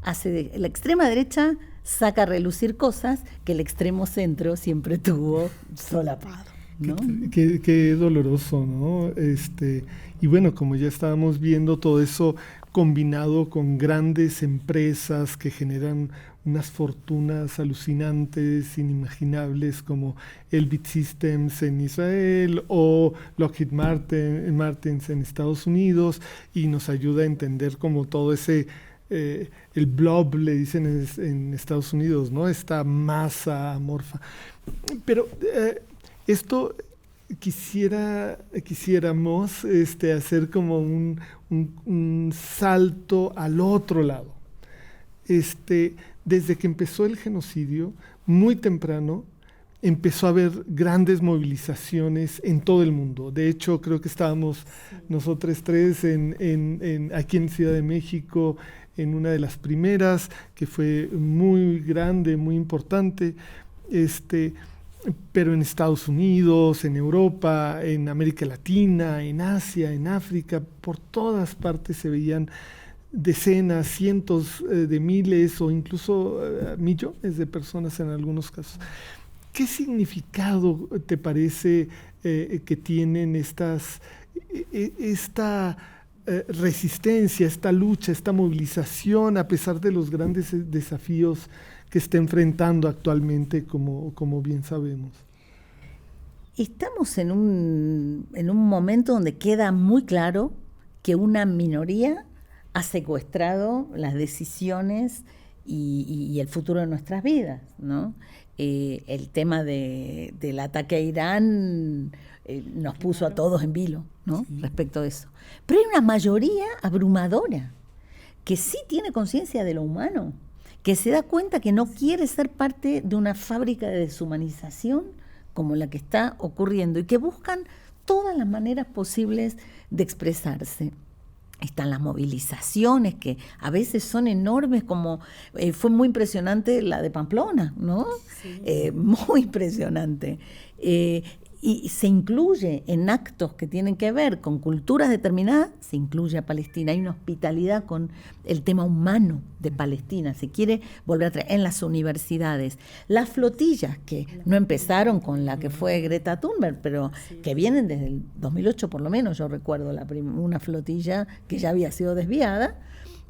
la extrema derecha saca a relucir cosas que el extremo centro siempre tuvo solapado, ¿no? Qué doloroso, ¿no? Y bueno, como ya estábamos viendo, todo eso combinado con grandes empresas que generan unas fortunas alucinantes, inimaginables, como Elbit Systems en Israel o Lockheed Martin en Estados Unidos, y nos ayuda a entender como todo ese, el blob, le dicen en Estados Unidos, ¿no? Esta masa amorfa. Pero esto quisiéramos hacer como un salto al otro lado. Desde que empezó el genocidio, muy temprano, empezó a haber grandes movilizaciones en todo el mundo. De hecho, creo que estábamos nosotros tres aquí en Ciudad de México, en una de las primeras, que fue muy grande, muy importante, pero en Estados Unidos, en Europa, en América Latina, en Asia, en África, por todas partes se veían decenas, cientos de miles o incluso millones de personas en algunos casos. ¿Qué significado te parece que tienen esta resistencia, esta lucha, esta movilización, a pesar de los grandes desafíos que está enfrentando actualmente, como bien sabemos? Estamos en un momento donde queda muy claro que una minoría ha secuestrado las decisiones y el futuro de nuestras vidas, ¿no? El tema del ataque a Irán nos puso a todos en vilo, ¿no? Sí. Respecto a eso. Pero hay una mayoría abrumadora que sí tiene conciencia de lo humano, que se da cuenta que no quiere ser parte de una fábrica de deshumanización como la que está ocurriendo y que buscan todas las maneras posibles de expresarse. Están las movilizaciones que a veces son enormes, como fue muy impresionante la de Pamplona, ¿no? Sí. Muy impresionante. Y se incluye en actos que tienen que ver con culturas determinadas, se incluye a Palestina. Hay una hospitalidad con el tema humano de Palestina, se quiere volver a traer en las universidades. Las flotillas, que no empezaron con la que fue Greta Thunberg, pero que vienen desde el 2008 por lo menos, yo recuerdo una flotilla que ya había sido desviada,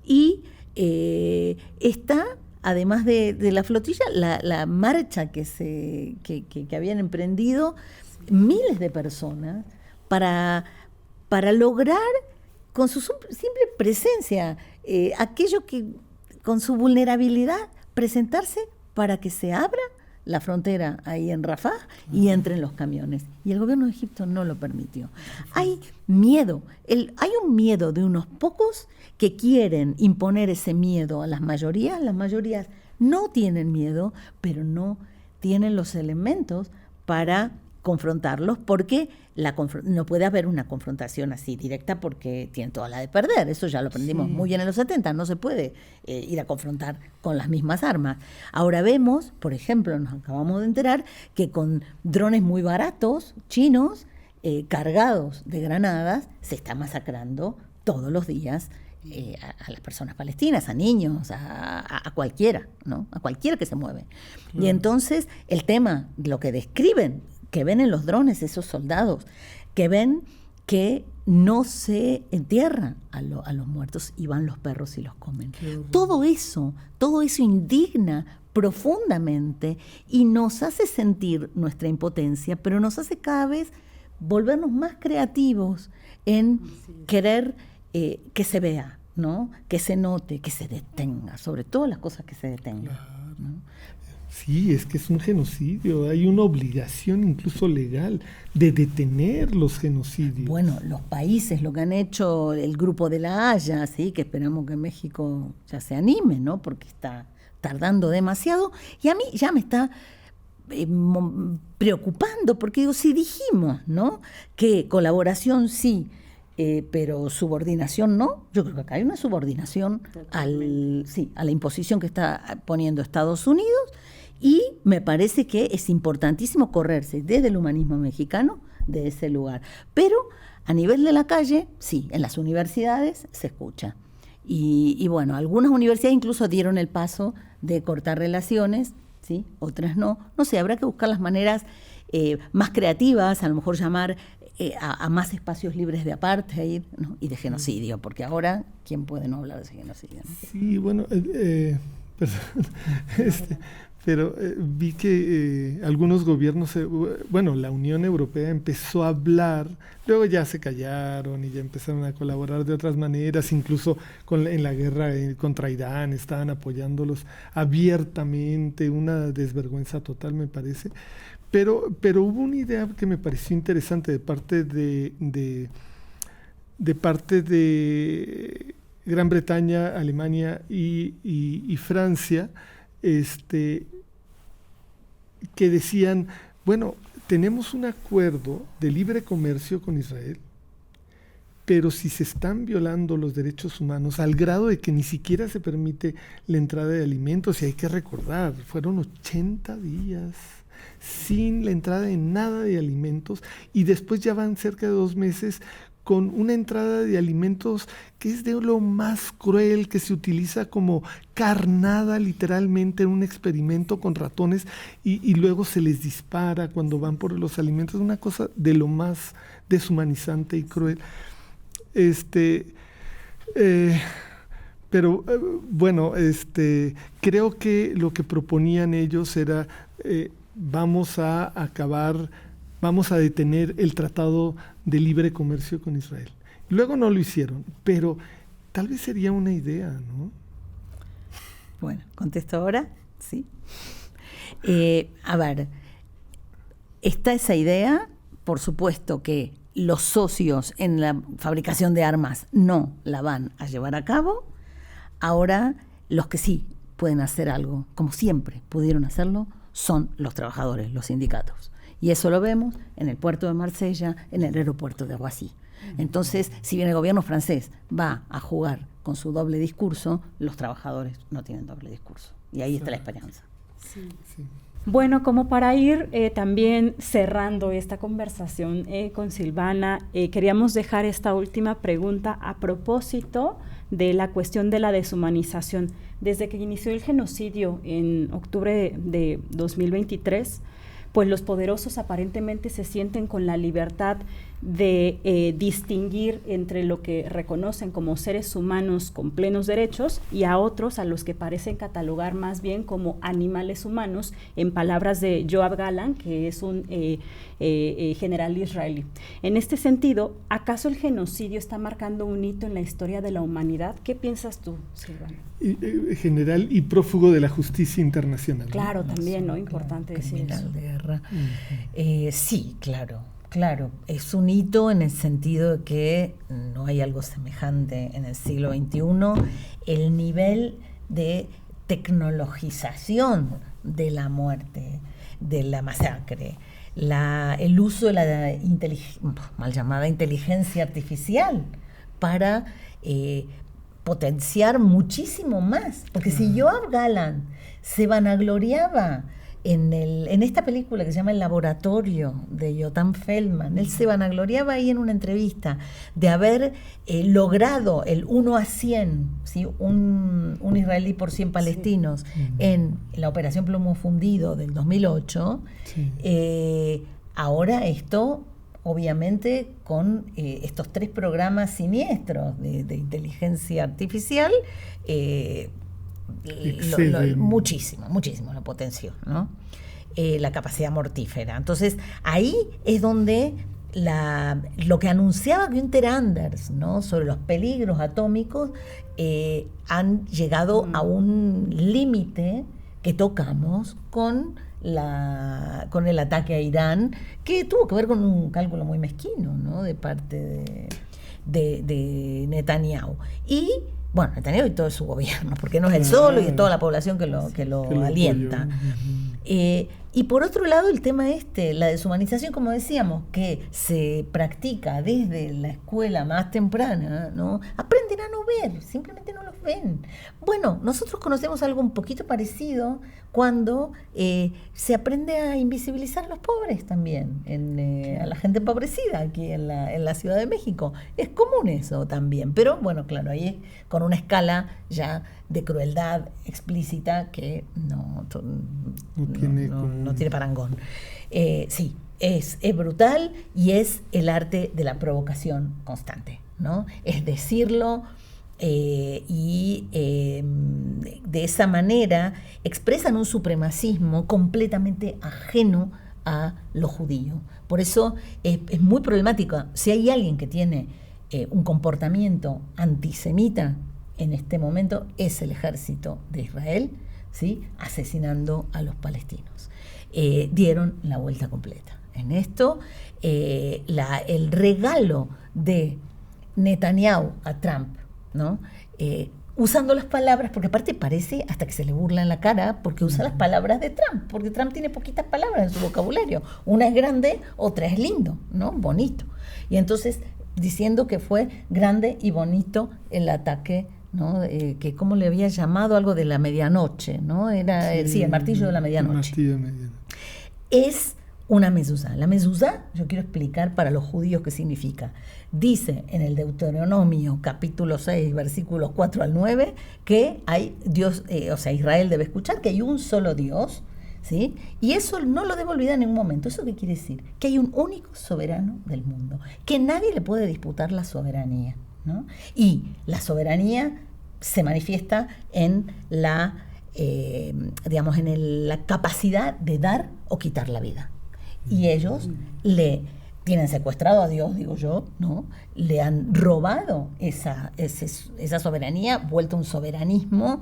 y está... Además de la flotilla, la marcha que habían emprendido miles de personas para lograr con su simple presencia aquello que con su vulnerabilidad presentarse para que se abra la frontera ahí en Rafah y entren los camiones. Y el gobierno de Egipto no lo permitió. Hay miedo, hay un miedo de unos pocos que quieren imponer ese miedo a las mayorías. Las mayorías no tienen miedo, pero no tienen los elementos para confrontarlos, porque no puede haber una confrontación así directa porque tienen toda la de perder. Eso ya lo aprendimos muy bien en los 70, no se puede ir a confrontar con las mismas armas. Ahora vemos, por ejemplo, nos acabamos de enterar que con drones muy baratos, chinos, cargados de granadas, se está masacrando todos los días a las personas palestinas, a niños, a cualquiera, ¿no? A cualquiera que se mueve. Y entonces el tema, lo que describen, que ven en los drones esos soldados, que ven que no se entierran a los muertos y van los perros y los comen. Todo eso indigna profundamente y nos hace sentir nuestra impotencia, pero nos hace cada vez volvernos más creativos en querer que se vea, ¿no? Que se note, que se detenga, sobre todo las cosas que se detengan, ¿no? Sí, es que es un genocidio. Hay una obligación incluso legal de detener los genocidios. Bueno, los países, lo que han hecho el Grupo de la Haya, ¿sí? Que esperamos que México ya se anime, ¿no? Porque está tardando demasiado. Y a mí ya me está preocupando, porque digo, si dijimos, ¿no? Que colaboración sí, pero subordinación no. Yo creo que acá hay una subordinación a la imposición que está poniendo Estados Unidos, y me parece que es importantísimo correrse desde el humanismo mexicano de ese lugar. Pero a nivel de la calle, sí, en las universidades se escucha. Y bueno, algunas universidades incluso dieron el paso de cortar relaciones, ¿sí? Otras no. No sé, habrá que buscar las maneras más creativas, a lo mejor llamar a más espacios libres de apartheid, ¿no? Y de genocidio, porque ahora, ¿quién puede no hablar de ese genocidio, ¿no? Sí, bueno, perdón, pero vi que algunos gobiernos, la Unión Europea empezó a hablar, luego ya se callaron y ya empezaron a colaborar de otras maneras, incluso en la guerra contra Irán estaban apoyándolos abiertamente, una desvergüenza total me parece. Pero hubo una idea que me pareció interesante de parte de Gran Bretaña, Alemania y Francia, que decían, bueno, tenemos un acuerdo de libre comercio con Israel, pero si se están violando los derechos humanos al grado de que ni siquiera se permite la entrada de alimentos, y hay que recordar, fueron 80 días sin la entrada de nada de alimentos, y después ya van cerca de 2 meses con una entrada de alimentos que es de lo más cruel, que se utiliza como carnada literalmente en un experimento con ratones, y luego se les dispara cuando van por los alimentos, una cosa de lo más deshumanizante y cruel. Creo que lo que proponían ellos era vamos a detener el tratado de libre comercio con Israel. Luego no lo hicieron, pero tal vez sería una idea, ¿no? Bueno, contesto ahora, sí. A ver, está esa idea, por supuesto que los socios en la fabricación de armas no la van a llevar a cabo. Ahora, los que sí pueden hacer algo, como siempre pudieron hacerlo, son los trabajadores, los sindicatos. Y eso lo vemos en el puerto de Marsella, en el aeropuerto de Roissy. Entonces, si bien el gobierno francés va a jugar con su doble discurso, los trabajadores no tienen doble discurso. Y ahí está la esperanza. Sí. Bueno, como para ir también cerrando esta conversación con Silvana, queríamos dejar esta última pregunta a propósito de la cuestión de la deshumanización. Desde que inició el genocidio en octubre de 2023, pues los poderosos aparentemente se sienten con la libertad de distinguir entre lo que reconocen como seres humanos con plenos derechos y a otros a los que parecen catalogar más bien como animales humanos, en palabras de Yoav Gallant, que es un general israelí. En este sentido, ¿acaso el genocidio está marcando un hito en la historia de la humanidad? ¿Qué piensas tú, Silvana? General y prófugo de la justicia internacional. Claro, ¿no? También, ¿no? Importante decir eso. De guerra. Sí, claro, es un hito en el sentido de que no hay algo semejante en el siglo XXI. El nivel de tecnologización de la muerte, de la masacre, el uso de la mal llamada inteligencia artificial para potenciar muchísimo más. Porque si Yoav Gallant se vanagloriaba en esta película que se llama El Laboratorio, de Yotam Feldman, él se vanagloriaba ahí en una entrevista de haber logrado el 1 a 100, ¿sí? un israelí por 100 palestinos, sí, en la Operación Plomo Fundido del 2008. Sí. Ahora esto, obviamente, con estos 3 programas siniestros de inteligencia artificial, muchísimo lo potenció, ¿no? La capacidad mortífera. Entonces, ahí es donde lo que anunciaba Günther Anders, ¿no? Sobre los peligros atómicos, han llegado a un límite que tocamos con el ataque a Irán, que tuvo que ver con un cálculo muy mezquino, ¿no?, de parte de Netanyahu. Y bueno, Netanyahu y todo su gobierno, porque no es él solo y es toda la población que lo alienta. Y por otro lado, el tema la deshumanización, como decíamos, que se practica desde la escuela más temprana, ¿no? Aprenden a no ver, simplemente no los ven. Bueno, nosotros conocemos algo un poquito parecido cuando se aprende a invisibilizar a los pobres también, a la gente empobrecida aquí en la Ciudad de México. Es común eso también, pero bueno, claro, ahí es con una escala ya de crueldad explícita que no tiene parangón. Sí, es brutal y es el arte de la provocación constante, ¿no? Es decirlo y de esa manera expresan un supremacismo completamente ajeno a lo judío. Por eso es muy problemático. Si hay alguien que tiene un comportamiento antisemita en este momento, es el ejército de Israel, ¿sí?, asesinando a los palestinos. Dieron la vuelta completa. En esto, el regalo de Netanyahu a Trump, ¿no?, usando las palabras, porque aparte parece hasta que se le burla en la cara, porque usa las palabras de Trump, porque Trump tiene poquitas palabras en su vocabulario. Una es grande, otra es lindo, ¿no?, bonito. Y entonces, diciendo que fue grande y bonito el ataque, ¿no?, que cómo le había llamado, algo de la medianoche, ¿no? Era el martillo de la medianoche. El martillo de medianoche. Es una mezuzá. La mezuzá, yo quiero explicar para los judíos qué significa. Dice en el Deuteronomio capítulo 6, versículos 4 al 9, que hay Dios, Israel debe escuchar que hay un solo Dios, ¿sí? Y eso no lo debe olvidar en ningún momento. ¿Eso qué quiere decir? Que hay un único soberano del mundo, que nadie le puede disputar la soberanía, ¿no? Y la soberanía se manifiesta en la capacidad de dar o quitar la vida. Y ellos le tienen secuestrado a Dios, digo yo, ¿no? Le han robado esa soberanía, vuelto un soberanismo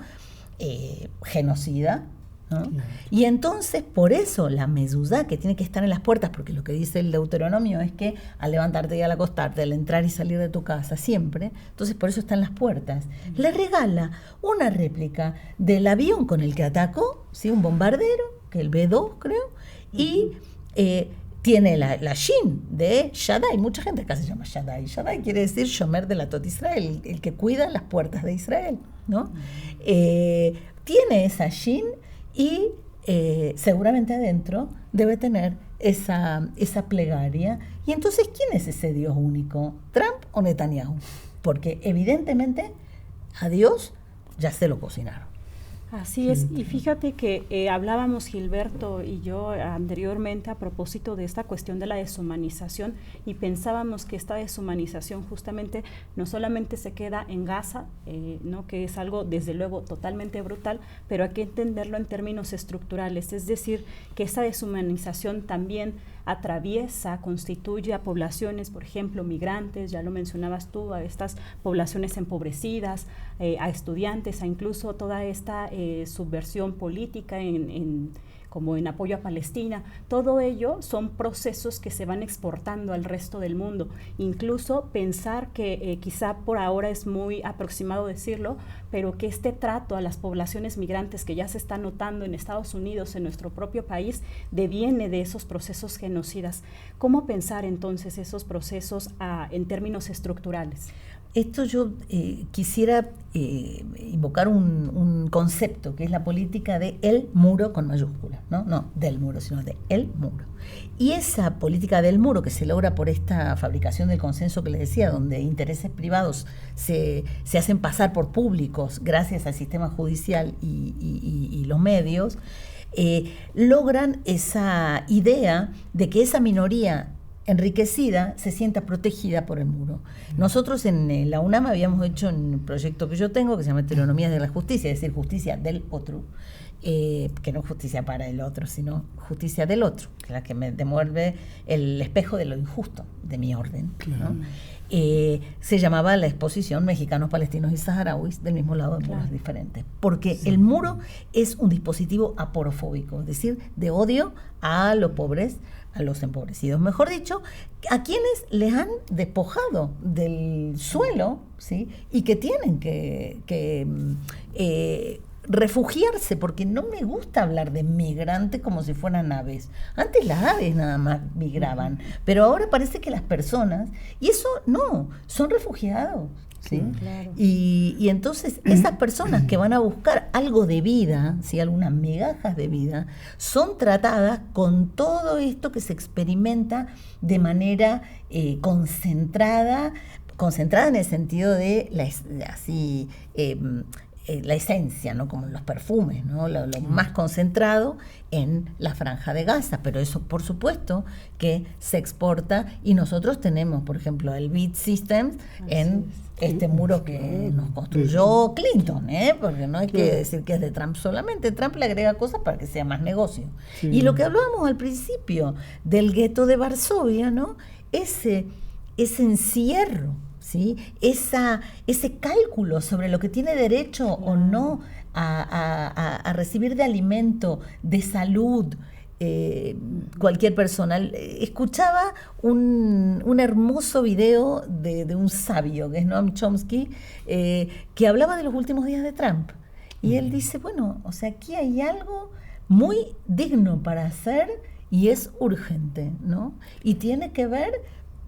genocida, ¿no? Y entonces, por eso la mezuzá, que tiene que estar en las puertas, porque lo que dice el Deuteronomio es que al levantarte y al acostarte, al entrar y salir de tu casa, siempre, entonces por eso está en las puertas, le regala una réplica del avión con el que atacó, ¿sí?, un bombardero, que el B-2 creo, y tiene la Shin de Shaddai. Mucha gente acá se llama Shaddai. Shaddai quiere decir Shomer de la Tot Israel, el que cuida las puertas de Israel, ¿no? Tiene esa Shin y seguramente adentro debe tener esa plegaria. Y entonces, ¿quién es ese Dios único? ¿Trump o Netanyahu? Porque evidentemente a Dios ya se lo cocinaron. Así es, y fíjate que hablábamos Gilberto y yo anteriormente a propósito de esta cuestión de la deshumanización, y pensábamos que esta deshumanización justamente no solamente se queda en Gaza, ¿no?, que es algo desde luego totalmente brutal, pero hay que entenderlo en términos estructurales, es decir, que esta deshumanización también atraviesa, constituye a poblaciones, por ejemplo, migrantes, ya lo mencionabas tú, a estas poblaciones empobrecidas, a estudiantes, a incluso toda esta subversión política como en apoyo a Palestina. Todo ello son procesos que se van exportando al resto del mundo. Incluso pensar que quizá por ahora es muy aproximado decirlo, pero que este trato a las poblaciones migrantes que ya se está notando en Estados Unidos, en nuestro propio país, deviene de esos procesos genocidas. ¿Cómo pensar entonces esos procesos en términos estructurales? Esto yo quisiera invocar un concepto que es la política de el muro con mayúsculas, no del muro, sino de el muro. Y esa política del muro que se logra por esta fabricación del consenso que les decía, donde intereses privados se hacen pasar por públicos gracias al sistema judicial y los medios, logran esa idea de que esa minoría enriquecida se sienta protegida por el muro. Nosotros en la UNAM habíamos hecho un proyecto que yo tengo que se llama Heteronomías de la Justicia, es decir, justicia del otro, que no es justicia para el otro, sino justicia del otro, que es la que me devuelve el espejo de lo injusto de mi orden, ¿no? se llamaba la exposición Mexicanos, Palestinos y Saharauis del mismo lado de muros diferentes. Porque el muro es un dispositivo aporofóbico, es decir, de odio a los pobres, a los empobrecidos, mejor dicho, a quienes les han despojado del suelo, ¿sí? Y que tienen que refugiarse, porque no me gusta hablar de migrantes como si fueran aves. Antes las aves nada más migraban, pero ahora parece que las personas, y eso no, son refugiados. ¿Sí? Claro. Y entonces esas personas que van a buscar algo de vida, ¿sí? Algunas migajas de vida, son tratadas con todo esto que se experimenta de manera concentrada en el sentido de la esencia, ¿no? Como los perfumes, ¿no? Lo más concentrado en la Franja de Gaza, pero eso por supuesto que se exporta, y nosotros tenemos, por ejemplo, el BEAD Systems en este muro que nos construyó Clinton, porque no hay que decir que es de Trump solamente. Trump le agrega cosas para que sea más negocio. Sí. Y lo que hablábamos al principio del gueto de Varsovia, ¿no? Ese encierro, ¿sí? Ese cálculo sobre lo que tiene derecho o no a recibir de alimento, de salud, cualquier persona. Escuchaba un hermoso video de un sabio, que es Noam Chomsky, que hablaba de los últimos días de Trump. Y él dice, bueno, o sea, aquí hay algo muy digno para hacer y es urgente, ¿no? Y tiene que ver,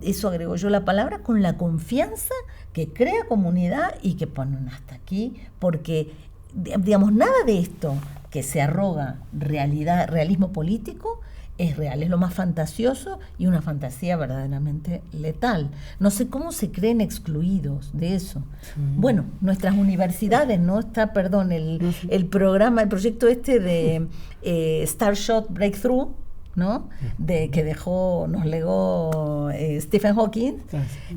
eso agrego yo la palabra, con la confianza que crea comunidad y que ponen hasta aquí, porque, digamos, nada de esto que se arroga realismo político es real, es lo más fantasioso y una fantasía verdaderamente letal. No sé cómo se creen excluidos de eso. Sí. Bueno, nuestras universidades, ¿no? Está, perdón, el programa, el proyecto de Starshot Breakthrough, ¿no? Que nos legó Stephen Hawking,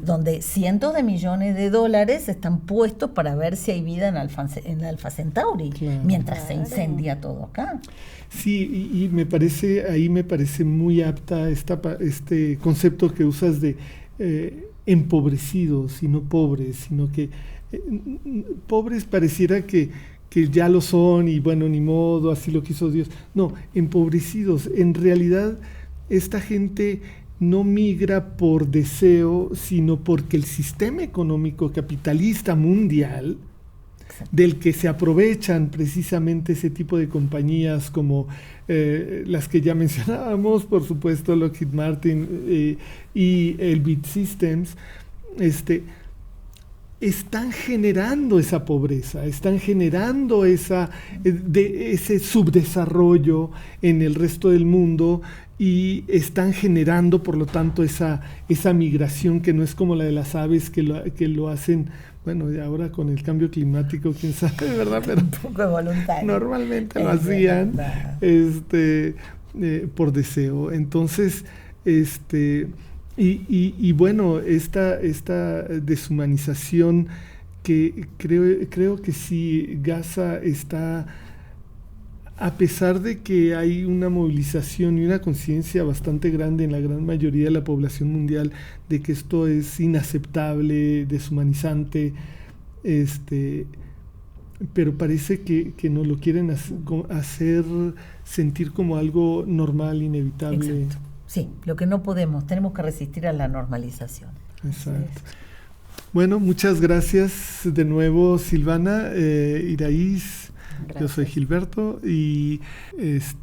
donde cientos de millones de dólares están puestos para ver si hay vida en Alpha Centauri, mientras se incendia todo acá. Sí, y me parece muy apta este concepto que usas de empobrecidos y no pobres, sino que pobres pareciera que ya lo son y bueno, ni modo, así lo quiso Dios. No, empobrecidos. En realidad, esta gente no migra por deseo, sino porque el sistema económico capitalista mundial, del que se aprovechan precisamente ese tipo de compañías como las que ya mencionábamos, por supuesto, Lockheed Martin y el BEAD Systems, están generando esa pobreza, están generando ese subdesarrollo en el resto del mundo y están generando, por lo tanto, esa migración que no es como la de las aves que lo hacen, bueno, y ahora con el cambio climático, quién sabe, ¿verdad? Pero un poco voluntario. Normalmente lo hacían por deseo. Entonces, Y bueno, esta deshumanización que creo que sí, Gaza está, a pesar de que hay una movilización y una conciencia bastante grande en la gran mayoría de la población mundial de que esto es inaceptable, deshumanizante, pero parece que nos lo quieren hacer sentir como algo normal, inevitable. Exacto. Sí, lo que no tenemos que resistir a la normalización. Exacto. Bueno, muchas gracias de nuevo, Silvana, Iraís. Gracias. Yo soy Gilberto y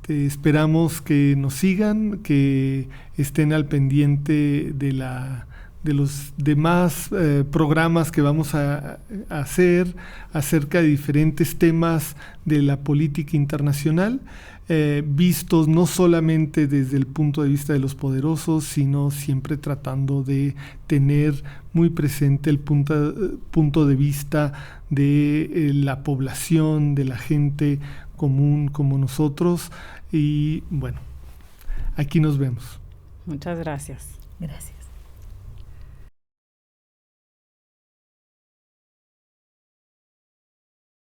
esperamos que nos sigan, que estén al pendiente de los demás programas que vamos a hacer acerca de diferentes temas de la política internacional. Vistos no solamente desde el punto de vista de los poderosos, sino siempre tratando de tener muy presente el punto de vista de la población, de la gente común como nosotros. Y bueno, aquí nos vemos. Muchas gracias. Gracias.